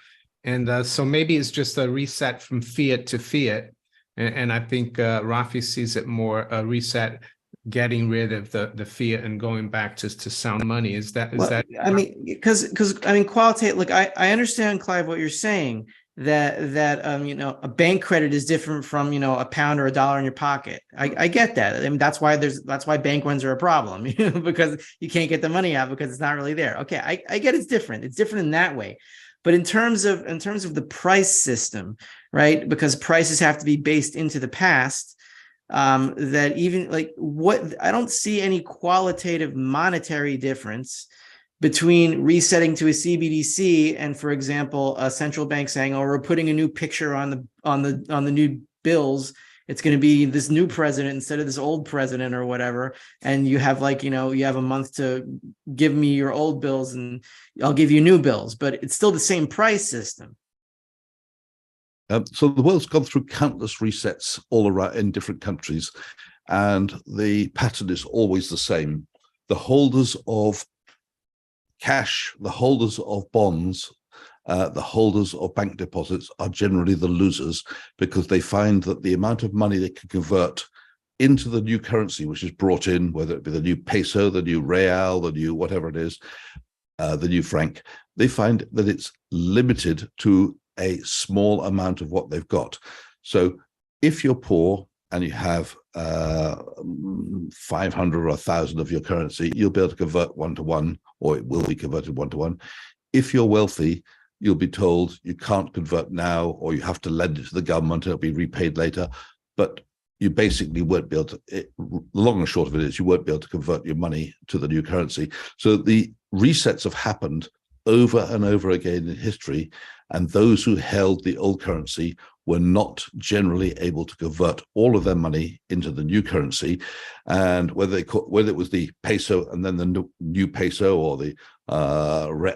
And so maybe it's just a reset from fiat to fiat. And I think Rafi sees it more a reset, getting rid of the fiat and going back to sound money. Is that? I mean, because qualitative. Look, I understand, Clive, what you're saying. That a bank credit is different from a pound or a dollar in your pocket. I get that. I mean, that's why bank runs are a problem, because you can't get the money out because it's not really there. Okay, I get it's different. It's different in that way. But in terms of the price system, right? Because prices have to be based into the past. That even I don't see any qualitative monetary difference between resetting to a CBDC and, for example, a central bank saying, "Oh, we're putting a new picture on the new bills. It's going to be this new president instead of this old president or whatever." And you have you have a month to give me your old bills and I'll give you new bills, but it's still the same price system. So the world's gone through countless resets all around in different countries, and the pattern is always the same. The holders of cash, the holders of bonds, the holders of bank deposits are generally the losers, because they find that the amount of money they can convert into the new currency, which is brought in, whether it be the new peso, the new real, the new whatever it is, the new franc, they find that it's limited to a small amount of what they've got. So if you're poor and you have 500 or 1,000 of your currency, you'll be able to convert 1-to-1, or it will be converted 1-to-1. If you're wealthy, you'll be told you can't convert now, or you have to lend it to the government, it'll be repaid later. But you basically won't be able to, the long and short of it is, you won't be able to convert your money to the new currency. So the resets have happened over and over again in history, and those who held the old currency were not generally able to convert all of their money into the new currency. And whether it was the peso and then the new peso, or the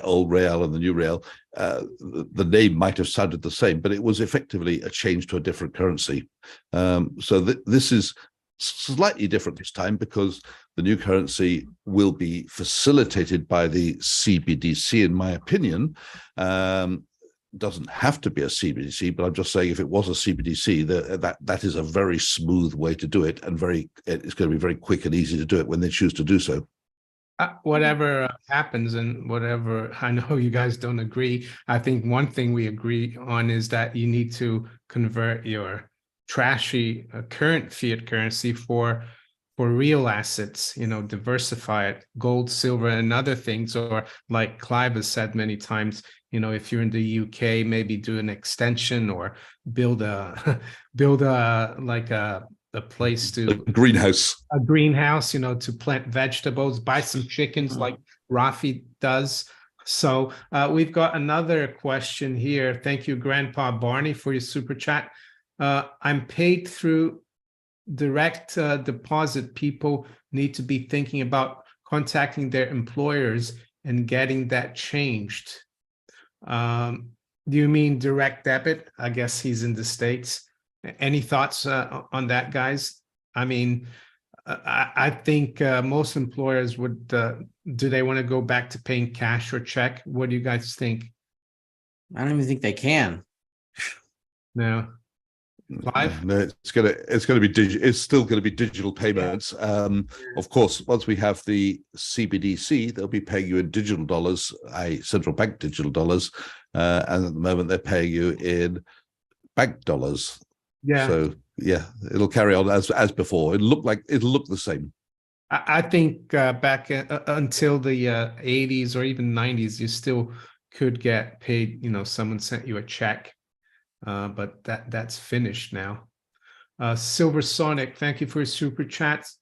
old real and the new real, the name might have sounded the same, but it was effectively a change to a different currency. So this is slightly different this time, because the new currency will be facilitated by the CBDC, in my opinion. doesn't have to be a CBDC, but I'm just saying if it was a CBDC, that is a very smooth way to do it, and it's going to be very quick and easy to do it when they choose to do so. Whatever happens and whatever, I know you guys don't agree. I think one thing we agree on is that you need to convert your trashy current fiat currency for real assets, diversify it, gold, silver, and other things. Or like Clive has said many times, if you're in the UK, maybe do an extension or build a place to a greenhouse, to plant vegetables, buy some chickens like Rafi does. So we've got another question here. Thank you, Grandpa Barney, for your super chat. I'm paid through direct deposit. People need to be thinking about contacting their employers and getting that changed. Do you mean direct debit? I guess he's in the States. Any thoughts on that, guys? I mean, I think most employers would, do they want to go back to paying cash or check? What do you guys think? I don't even think they can. No. Live? No, it's going to be it's still going to be digital payments. Of course, once we have the CBDC, they'll be paying you in digital dollars, central bank digital dollars, and at the moment they're paying you in bank dollars. Yeah. So yeah, it'll carry on as before. It'll look the same. I think back until the 80s or even 90s, you still could get paid. Someone sent you a check. But that's finished now. Silver Sonic, thank you for your super chats.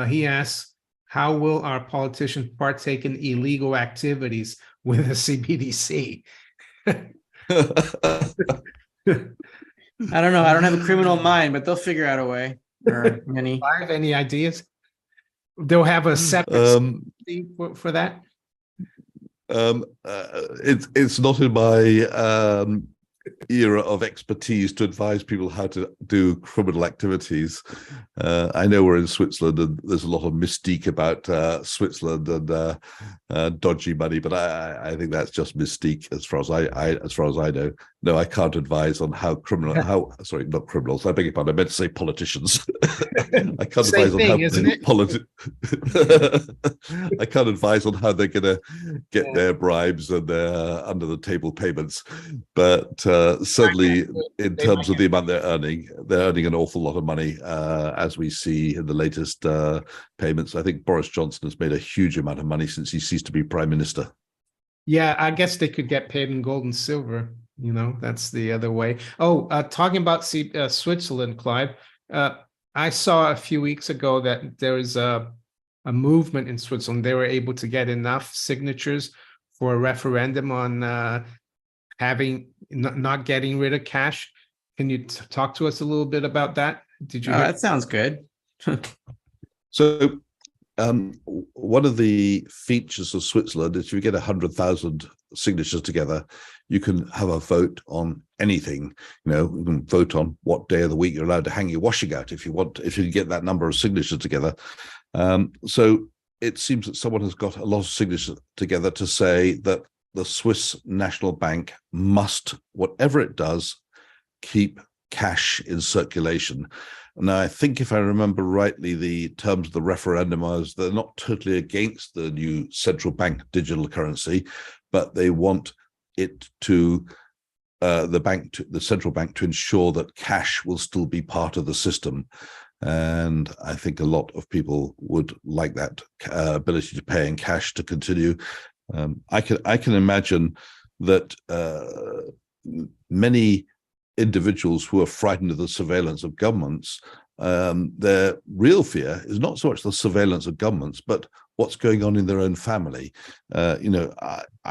He asks, how will our politicians partake in illegal activities with a CBDC? I don't know. I don't have a criminal mind, but they'll figure out a way. Or many. Any ideas? They'll have a separate for that. It's not in my era of expertise to advise people how to do criminal activities. I know we're in Switzerland and there's a lot of mystique about Switzerland and dodgy money, but I think that's just mystique as far as I know. No, I can't advise on how not criminals. I beg your pardon. I meant to say politicians. I can't advise on how I can't advise on how they're going to get their bribes and their under the table payments. But certainly, in terms of the amount they're earning an awful lot of money, as we see in the latest payments. I think Boris Johnson has made a huge amount of money since he ceased to be prime minister. Yeah, I guess they could get paid in gold and silver. That's the other way. Oh, talking about Switzerland, Clive, I saw a few weeks ago that there is a movement in Switzerland. They were able to get enough signatures for a referendum on not getting rid of cash. Can you talk to us a little bit about that? Did you? That sounds good. So, one of the features of Switzerland is if you get 100,000 signatures together, you can have a vote on anything. You can vote on what day of the week you're allowed to hang your washing out if you want. If you get that number of signatures together, so it seems that someone has got a lot of signatures together to say that the Swiss National Bank must, whatever it does, keep cash in circulation. Now, I think if I remember rightly, the terms of the referendum was they're not totally against the new central bank digital currency, but they want it to the central bank to ensure that cash will still be part of the system. And I think a lot of people would like that ability to pay in cash to continue. I can imagine that many individuals who are frightened of the surveillance of governments, their real fear is not so much the surveillance of governments, but what's going on in their own family. I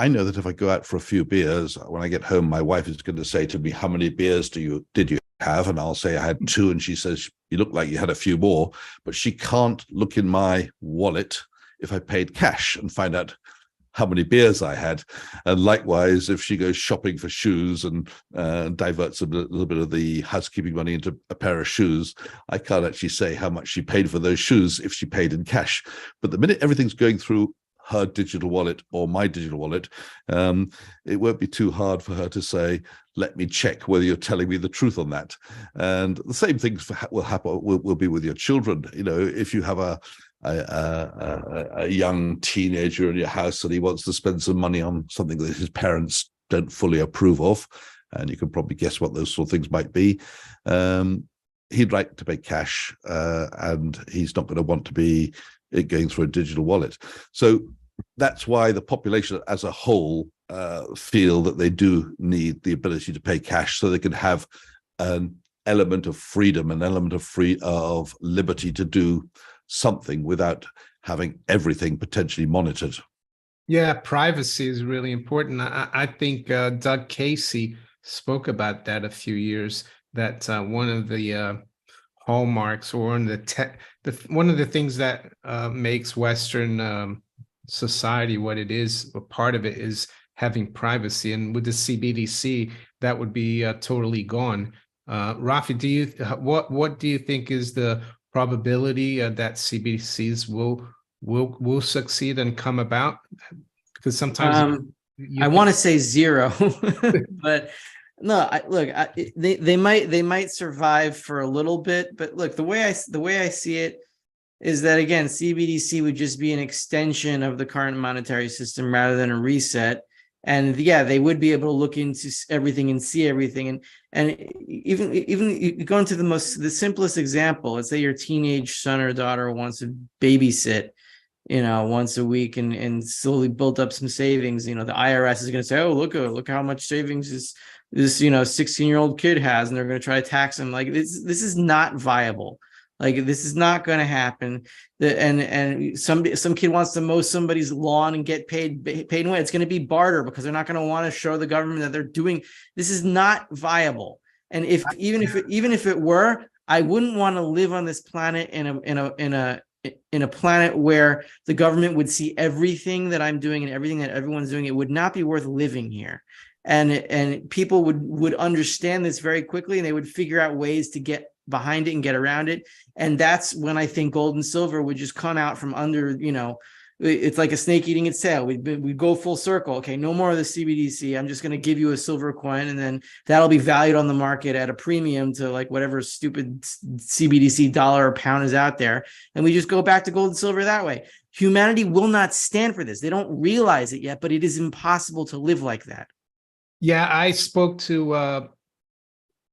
know that if I go out for a few beers, when I get home, my wife is going to say to me, "How many beers did you have?" And I'll say I had 2, and she says, "You look like you had a few more," but she can't look in my wallet if I paid cash and find out how many beers I had. And likewise, if she goes shopping for shoes and diverts a little bit of the housekeeping money into a pair of shoes, I can't actually say how much she paid for those shoes if she paid in cash. But the minute everything's going through her digital wallet or my digital wallet, it won't be too hard for her to say, let me check whether you're telling me the truth on that. And the same things will be with your children. You know, if you have a young teenager in your house and he wants to spend some money on something that his parents don't fully approve of, and you can probably guess what those sort of things might be, he'd like to pay cash, and he's not going to want to be going through a digital wallet. So that's why the population as a whole feel that they do need the ability to pay cash, so they can have an element of freedom, an element of liberty to do something without having everything potentially monitored. Yeah, privacy is really important. I think Doug Casey spoke about that a few years, that one of the hallmarks, or one of the things that makes Western society what it is, a part of it is having privacy. And with the CBDC, that would be totally gone. Rafi, what do you think is the probability that CBDCs will succeed and come about? Because sometimes I want to say 0, but no, they might survive for a little bit. But look, the way I see it is that, again, CBDC would just be an extension of the current monetary system rather than a reset. And yeah, they would be able to look into everything and see everything. And even going to the simplest example, let's say your teenage son or daughter wants to babysit, once a week and slowly build up some savings. The IRS is going to say, oh, look how much savings this 16-year-old kid has, and they're going to try to tax him. Like, this is not viable. Like, this is not going to happen. And some kid wants to mow somebody's lawn and get paid in way. It's going to be barter, because they're not going to want to show the government that they're doing. This is not viable. And even if it were, I wouldn't want to live on this planet in a planet where the government would see everything that I'm doing and everything that everyone's doing. It would not be worth living here. And people would understand this very quickly, and they would figure out ways to get behind it and get around it. And that's when I think gold and silver would just come out from under, it's like a snake eating its tail. We go full circle. Okay, no more of the CBDC. I'm just going to give you a silver coin, and then that'll be valued on the market at a premium to like whatever stupid CBDC dollar or pound is out there. And we just go back to gold and silver that way. Humanity will not stand for this. They don't realize it yet, but it is impossible to live like that. Yeah, I spoke to,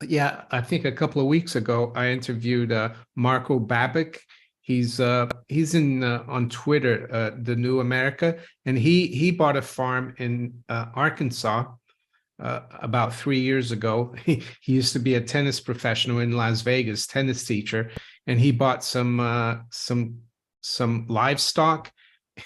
I think a couple of weeks ago, I interviewed Marco Babic. He's in on Twitter, The New America, and he bought a farm in Arkansas about 3 years ago. He used to be a tennis professional in Las Vegas, tennis teacher, and he bought some livestock,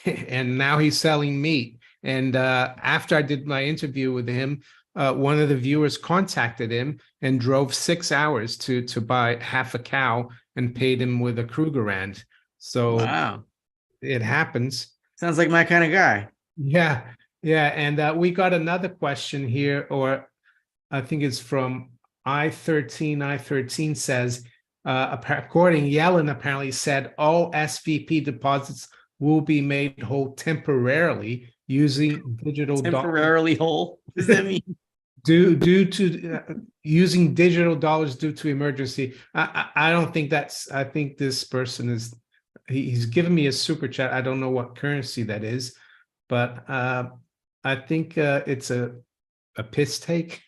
and now he's selling meat. And after I did my interview with him, one of the viewers contacted him and drove 6 hours to buy half a cow and paid him with a Krugerrand. So wow, it happens. Sounds like my kind of guy. Yeah. And we got another question here, or I think it's from I13. I13 says, according Yellen apparently said all SVP deposits will be made whole temporarily using digital temporarily whole. What does that mean? Due to using digital dollars due to emergency. I don't think that's. I think this person he's given me a super chat. I don't know what currency that is, but I think it's a piss take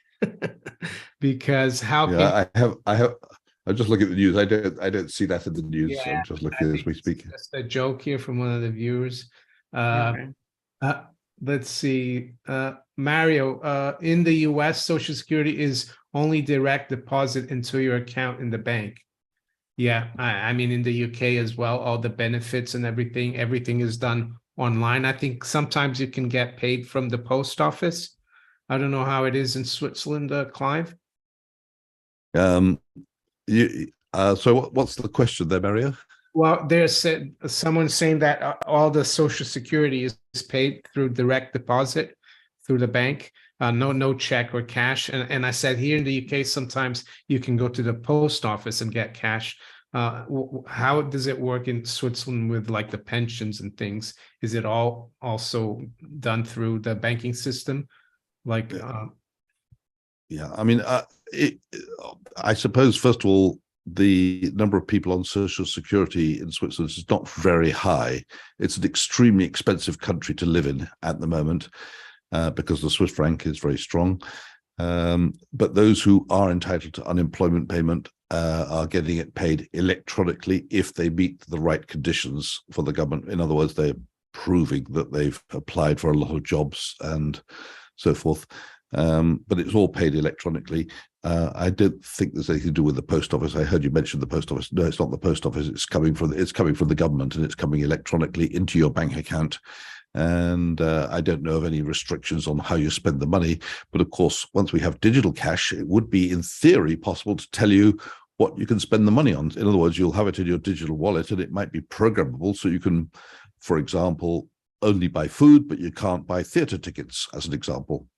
because how? Yeah, I just look at the news. I don't see that in the news. Yeah, so I'm just looking as we speak. Just a joke here from one of the viewers. Let's see. Mario, in the US, Social Security is only direct deposit into your account in the bank. Yeah, I mean, in the UK as well, all the benefits and everything is done online. I think sometimes you can get paid from the post office. I don't know how it is in Switzerland, Clive. So what's the question there, Mario? Well, there's someone saying that all the Social Security is paid through direct deposit through the bank, no check or cash. And I said here in the UK, sometimes you can go to the post office and get cash. How does it work in Switzerland with like the pensions and things? Is it all also done through the banking system? Like, Yeah, I mean, I suppose first of all, the number of people on Social Security in Switzerland is not very high. It's an extremely expensive country to live in at the moment because the Swiss franc is very strong. But those who are entitled to unemployment payment are getting it paid electronically if they meet the right conditions for the government. In other words, they're proving that they've applied for a lot of jobs and so forth. But it's all paid electronically. I don't think there's anything to do with the post office. I heard you mention the post office. No, it's not the post office. It's coming from the government, and it's coming electronically into your bank account. And I don't know of any restrictions on how you spend the money. But of course, once we have digital cash, it would be in theory possible to tell you what you can spend the money on. In other words, you'll have it in your digital wallet, and it might be programmable, so you can, for example, only buy food, but you can't buy theater tickets, as an example.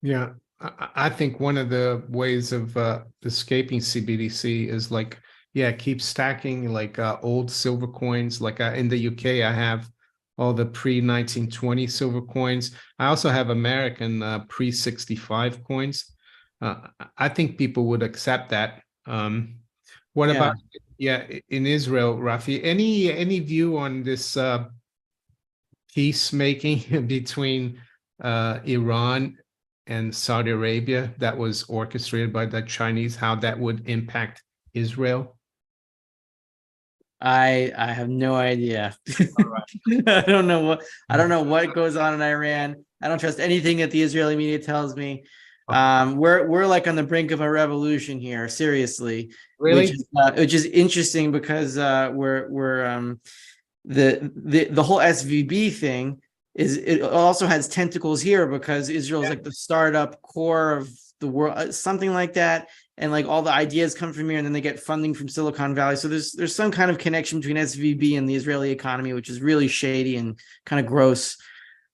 yeah, I think one of the ways of escaping CBDC is like, yeah, keep stacking like old silver coins. Like in the UK, I have all the pre-1920 silver coins. I also have American pre-65 coins. I think people would accept that. What Yeah. about, yeah, in Israel, Rafi? Any view on this peacemaking between Iran and Saudi Arabia that was orchestrated by the Chinese, how that would impact Israel? I have no idea. I don't know what goes on in Iran. I don't trust anything that the Israeli media tells me. We're like on the brink of a revolution here, seriously. Really? Which is interesting because we're the whole SVB thing it also has tentacles here because Israel's like the startup core of the world, something like that. And like all the ideas come from here, and then they get funding from Silicon Valley. So there's some kind of connection between SVB and the Israeli economy, which is really shady and kind of gross.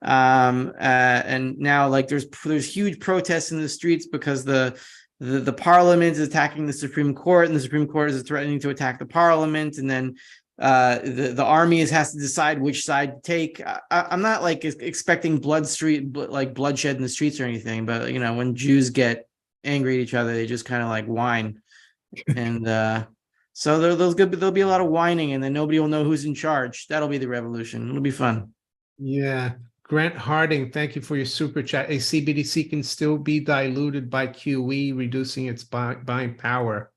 And now like there's huge protests in the streets because the parliament is attacking the Supreme Court, and the Supreme Court is threatening to attack the parliament, and then the army has to decide which side to take. I'm not like expecting bloodshed in the streets or anything, but you know, when Jews get angry at each other, they just kind of like whine, and so there'll be a lot of whining, and then nobody will know who's in charge. That'll be the revolution. It'll be fun. Yeah. Grant Harding, thank you for your super chat. A CBDC can still be diluted by QE, reducing its buying power.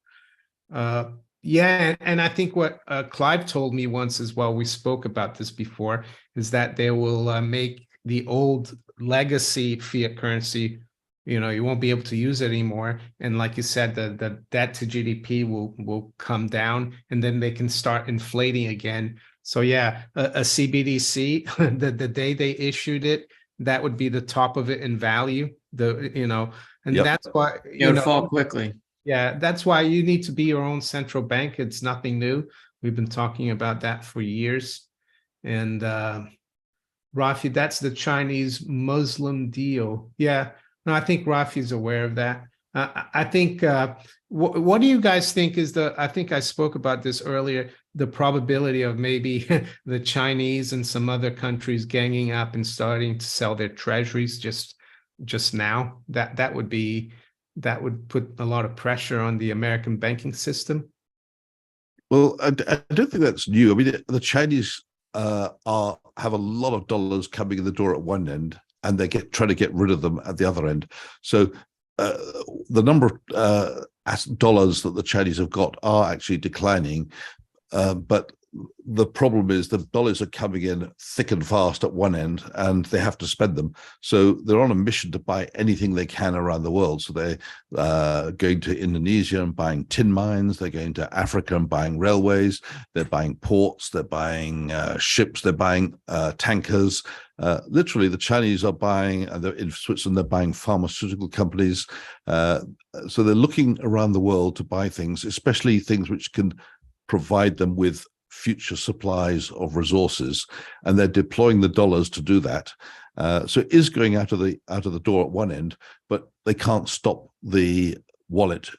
Yeah, and I think what Clive told me once as well, we spoke about this before, is that they will make the old legacy fiat currency, you know, you won't be able to use it anymore. And like you said, the debt to GDP will come down, and then they can start inflating again. So yeah, a CBDC, the day they issued it, that would be the top of it in value. And Yep. that's why It would fall quickly. yeah, that's why you need to be your own central bank. It's nothing new. We've been talking about that for years. And Rafi, that's the Chinese Muslim deal. Yeah, no, I think Rafi's aware of that. I think, what do you guys think is I think I spoke about this earlier, the probability of maybe the Chinese and some other countries ganging up and starting to sell their treasuries just now? That would put a lot of pressure on the American banking system. Well, I don't think that's new. I mean, the Chinese have a lot of dollars coming in the door at one end, and they trying to get rid of them at the other end. So the number of dollars that the Chinese have got are actually declining, but the problem is the dollars are coming in thick and fast at one end, and they have to spend them. So they're on a mission to buy anything they can around the world. So they're going to Indonesia and buying tin mines. They're going to Africa and buying railways. They're buying ports. They're buying ships. They're buying tankers. Literally, the Chinese are buying, and in Switzerland, they're buying pharmaceutical companies. So they're looking around the world to buy things, especially things which can provide them with future supplies of resources, and they're deploying the dollars to do that. So it is going out of the door at one end, but they can't stop the wallet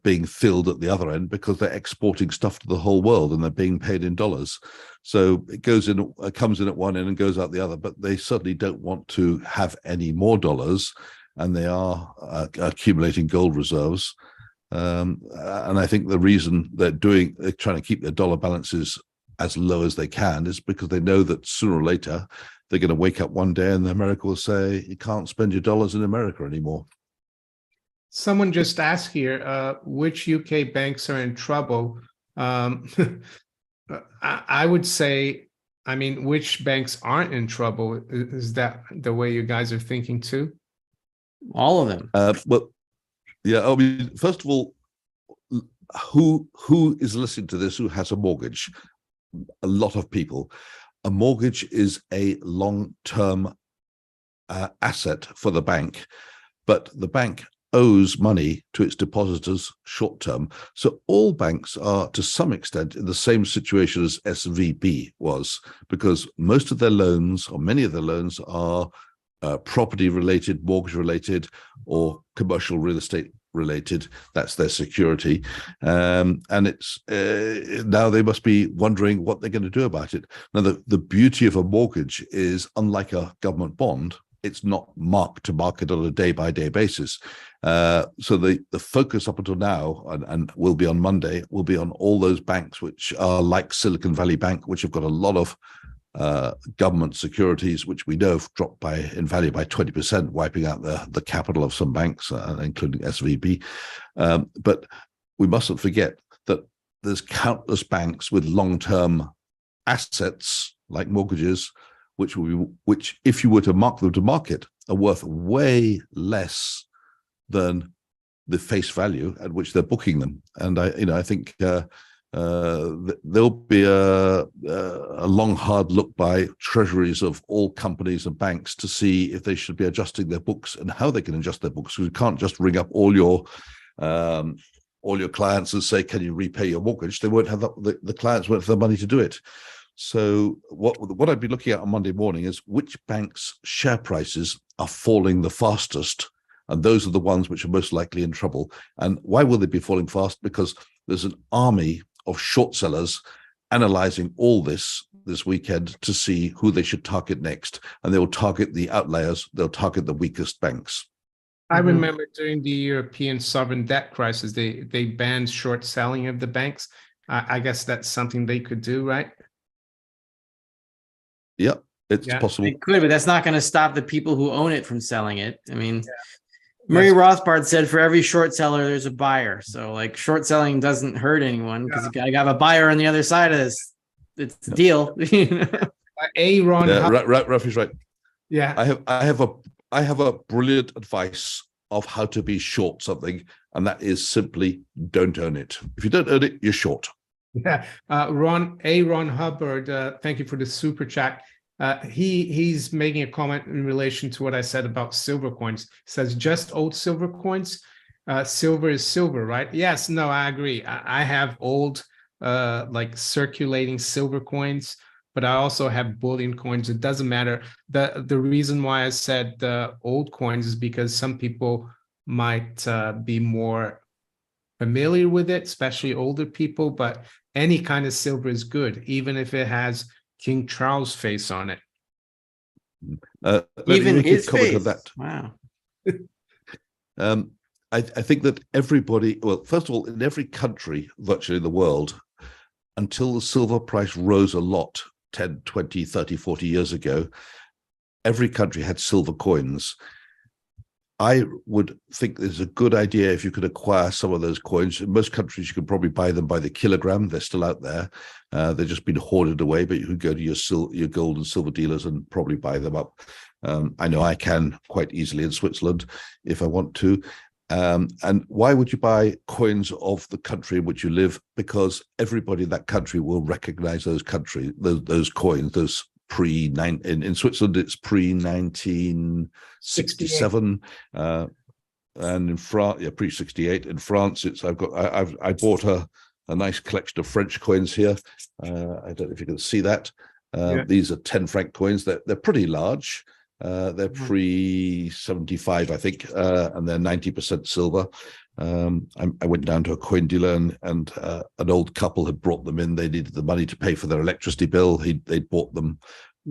being filled at the other end because they're exporting stuff to the whole world and they're being paid in dollars. So it comes in at one end and goes out the other, but they certainly don't want to have any more dollars, and they are accumulating gold reserves. And I think the reason they're trying to keep their dollar balances as low as they can is because they know that sooner or later they're going to wake up one day and America will say, you can't spend your dollars in America anymore. Someone just asked here, which UK banks are in trouble? I would say, I mean, which banks aren't in trouble? Is that the way you guys are thinking too? All of them. Well, yeah, I mean, first of all, who is listening to this who has a mortgage? A lot of people. A mortgage is a long-term asset for the bank, but the bank owes money to its depositors short-term. So all banks are, to some extent, in the same situation as SVB was, because most of their loans, or many of their loans, are property-related, mortgage-related, or commercial real estate related. That's their security, and it's now they must be wondering what they're going to do about it. Now, the beauty of a mortgage is, unlike a government bond, it's not marked to market on a day-by-day basis. So the focus up until now, and will be on Monday, will be on all those banks which are like Silicon Valley Bank, which have got a lot of government securities, which we know have dropped in value by 20%, wiping out the capital of some banks, including SVB. But we mustn't forget that there's countless banks with long-term assets like mortgages, which if you were to mark them to market, are worth way less than the face value at which they're booking them. And I think there'll be a long, hard look by treasuries of all companies and banks to see if they should be adjusting their books and how they can adjust their books. Because you can't just ring up all your clients and say, "Can you repay your mortgage?" They won't have the clients won't have the money to do it. So what I'd be looking at on Monday morning is which banks' share prices are falling the fastest, and those are the ones which are most likely in trouble. And why will they be falling fast? Because there's an army of short sellers analyzing all this weekend to see who they should target next, and they will target the outliers. They'll target the weakest banks. I remember during the European sovereign debt crisis, they banned short selling of the banks. I guess that's something they could do, right? Yeah, it's possible. They could, but that's not going to stop the people who own it from selling it. I mean, Murray Rothbard said for every short seller, there's a buyer. So like short selling doesn't hurt anyone because you got to have a buyer on the other side of this. It's a deal. Ron. Rafi's right. Yeah. I have a brilliant advice of how to be short something, and that is simply don't own it. If you don't own it, you're short. Yeah, Ron Hubbard, thank you for the super chat. He's making a comment in relation to what I said about silver coins. He says just old silver coins. Silver is silver, right? Yes, no, I agree. I have old like circulating silver coins, but I also have bullion coins. It doesn't matter. The reason why I said old coins is because some people might be more familiar with it, especially older people, but any kind of silver is good, even if it has King Charles' face on it. Even his face. Of that. Wow. I think that everybody, well, first of all, in every country virtually in the world, until the silver price rose a lot 10, 20, 30, 40 years ago, every country had silver coins. I would think it's a good idea if you could acquire some of those coins. In most countries, you can probably buy them by the kilogram. They're still out there. They've just been hoarded away, but you can go to your gold and silver dealers and probably buy them up. I know I can quite easily in Switzerland if I want to. And why would you buy coins of the country in which you live? Because everybody in that country will recognize those coins, those in Switzerland it's pre-1967, and in France, pre-68. In France, I bought a nice collection of French coins here. I don't know if you can see that. These are 10 franc coins. They're pretty large. They're pre-75, I think, and they're 90% silver. I went down to a coin dealer and an old couple had brought them in. They needed the money to pay for their electricity bill. They'd bought them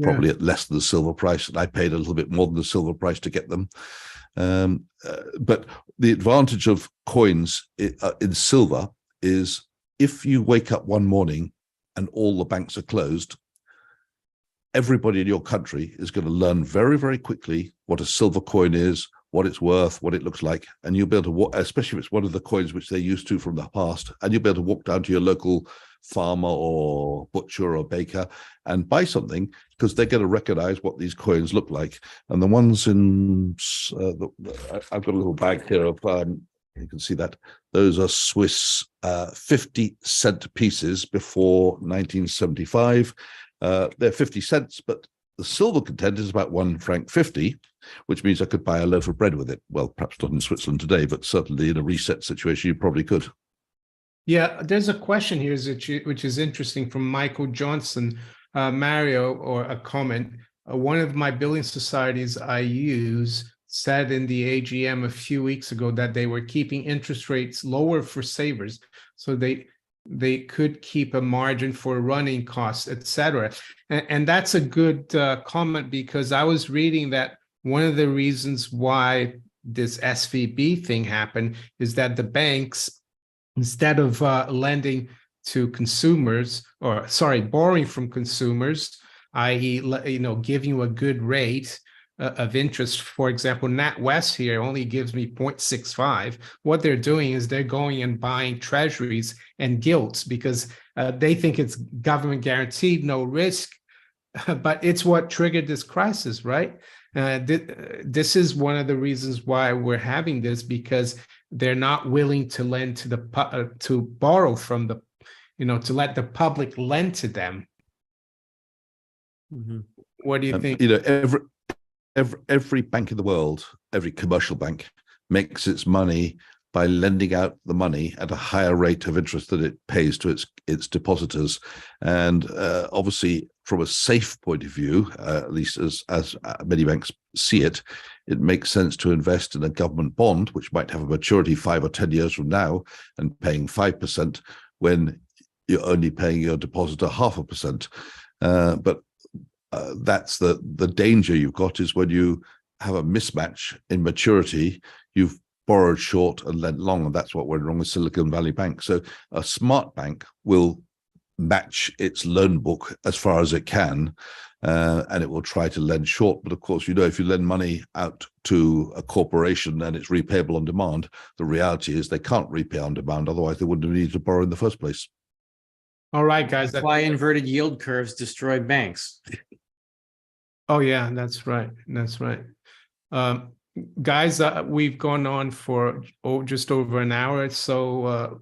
probably at less than the silver price, and I paid a little bit more than the silver price to get them. But the advantage of coins in silver is if you wake up one morning and all the banks are closed, everybody in your country is going to learn very, very quickly what a silver coin is, what it's worth, what it looks like, and you'll be able to walk, especially if it's one of the coins which they're used to from the past, and you'll be able to walk down to your local farmer or butcher or baker and buy something because they're going to recognize what these coins look like. And the ones in, I've got a little bag here of, you can see that, those are Swiss 50-cent pieces before 1975. They're 50 cents, but the silver content is about £1.50, which means I could buy a loaf of bread with it. Well, perhaps not in Switzerland today, but certainly in a reset situation, you probably could. Yeah, there's a question here which is interesting from Michael Johnson, Mario, or a comment. One of my billing societies I use said in the AGM a few weeks ago that they were keeping interest rates lower for savers, so they could keep a margin for running costs, etc. And that's a good comment, because I was reading that one of the reasons why this SVB thing happened is that the banks, instead of lending to consumers, or sorry, borrowing from consumers, i.e., giving you a good rate of interest. For example, NatWest here only gives me 0.65. What they're doing is they're going and buying treasuries and gilts because they think it's government guaranteed, no risk. But it's what triggered this crisis, right? This is one of the reasons why we're having this, because they're not willing to lend to to borrow from the, to let the public lend to them. Mm-hmm. What do you think? Every bank in the world, every commercial bank, makes its money by lending out the money at a higher rate of interest that it pays to its depositors. And obviously, from a safe point of view, at least as many banks see it, it makes sense to invest in a government bond, which might have a maturity 5 or 10 years from now, and paying 5% when you're only paying your depositor 0.5%. But that's the danger you've got, is when you have a mismatch in maturity, you've borrowed short and lent long, and that's what went wrong with Silicon Valley Bank. So a smart bank will match its loan book as far as it can, and it will try to lend short. But of course, if you lend money out to a corporation and it's repayable on demand, the reality is they can't repay on demand, otherwise they wouldn't have needed to borrow in the first place. All right, guys. That's why inverted yield curves destroy banks. Oh yeah, that's right. That's right. Guys, we've gone on for just over an hour. So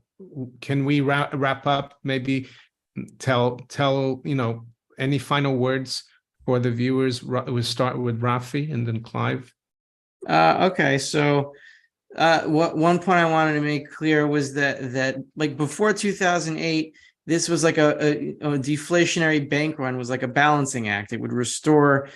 can we wrap up? Maybe tell any final words for the viewers? We'll start with Rafi and then Clive. Okay, so one point I wanted to make clear was that like before 2008, this was like a deflationary bank run, was like a balancing act. It would restore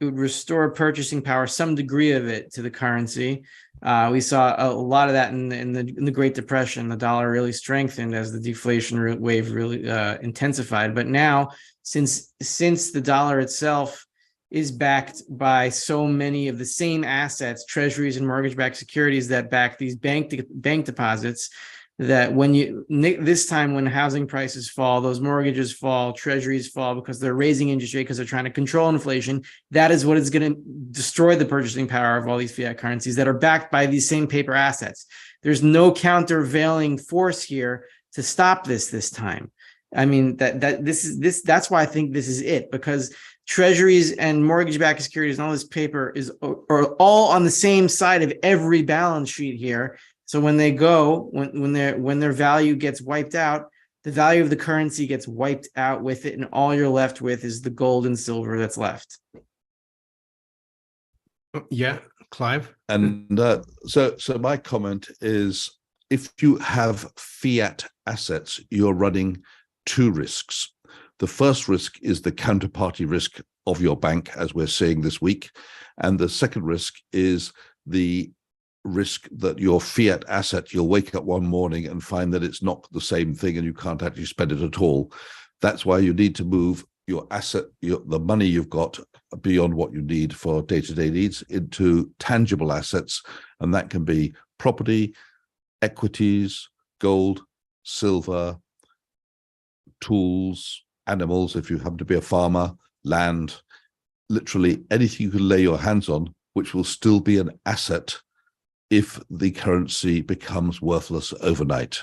purchasing power, some degree of it, to the currency. We saw a lot of that in the Great Depression. The dollar really strengthened as the deflation wave really intensified. But now, since the dollar itself is backed by so many of the same assets, treasuries and mortgage-backed securities that back these bank deposits, that this time when housing prices fall, those mortgages fall, treasuries fall, because they're raising interest rate because they're trying to control inflation. That is what is going to destroy the purchasing power of all these fiat currencies that are backed by these same paper assets. There's no countervailing force here to stop this time. I mean, that's why I think this is it, because treasuries and mortgage-backed securities and all this paper are all on the same side of every balance sheet here. So when they go, when their value gets wiped out, the value of the currency gets wiped out with it, and all you're left with is the gold and silver that's left. Yeah, Clive. And so my comment is, if you have fiat assets, you're running two risks. The first risk is the counterparty risk of your bank, as we're seeing this week, and the second risk is the risk that your fiat asset, you'll wake up one morning and find that it's not the same thing and you can't actually spend it at all. That's why you need to move your asset, the money you've got beyond what you need for day-to-day needs into tangible assets. And that can be property, equities, gold, silver, tools, animals, if you happen to be a farmer, land, literally anything you can lay your hands on, which will still be an asset if the currency becomes worthless overnight.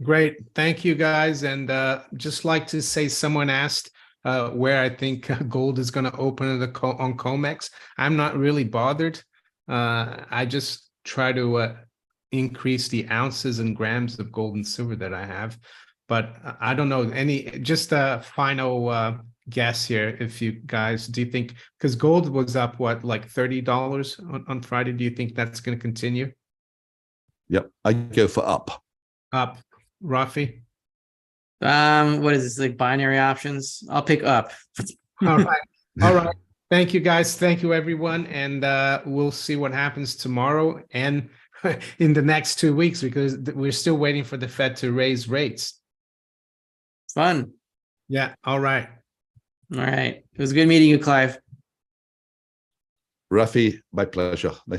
Great. Thank you, guys. And just like to say, someone asked where I think gold is going to open on COMEX. I'm not really bothered. I just try to increase the ounces and grams of gold and silver that I have. But I don't know, just a final guess here. If you guys, do you think, because gold was up, what, like $30 on Friday? Do you think that's going to continue? Yep, I go for up. Up. Rafi? What is this, like binary options? I'll pick up. All right. All right. Thank you, guys. Thank you, everyone. And we'll see what happens tomorrow and in the next 2 weeks, because we're still waiting for the Fed to raise rates. Fun. Yeah. All right. All right. It was good meeting you, Clive. Rafi, my pleasure. Nice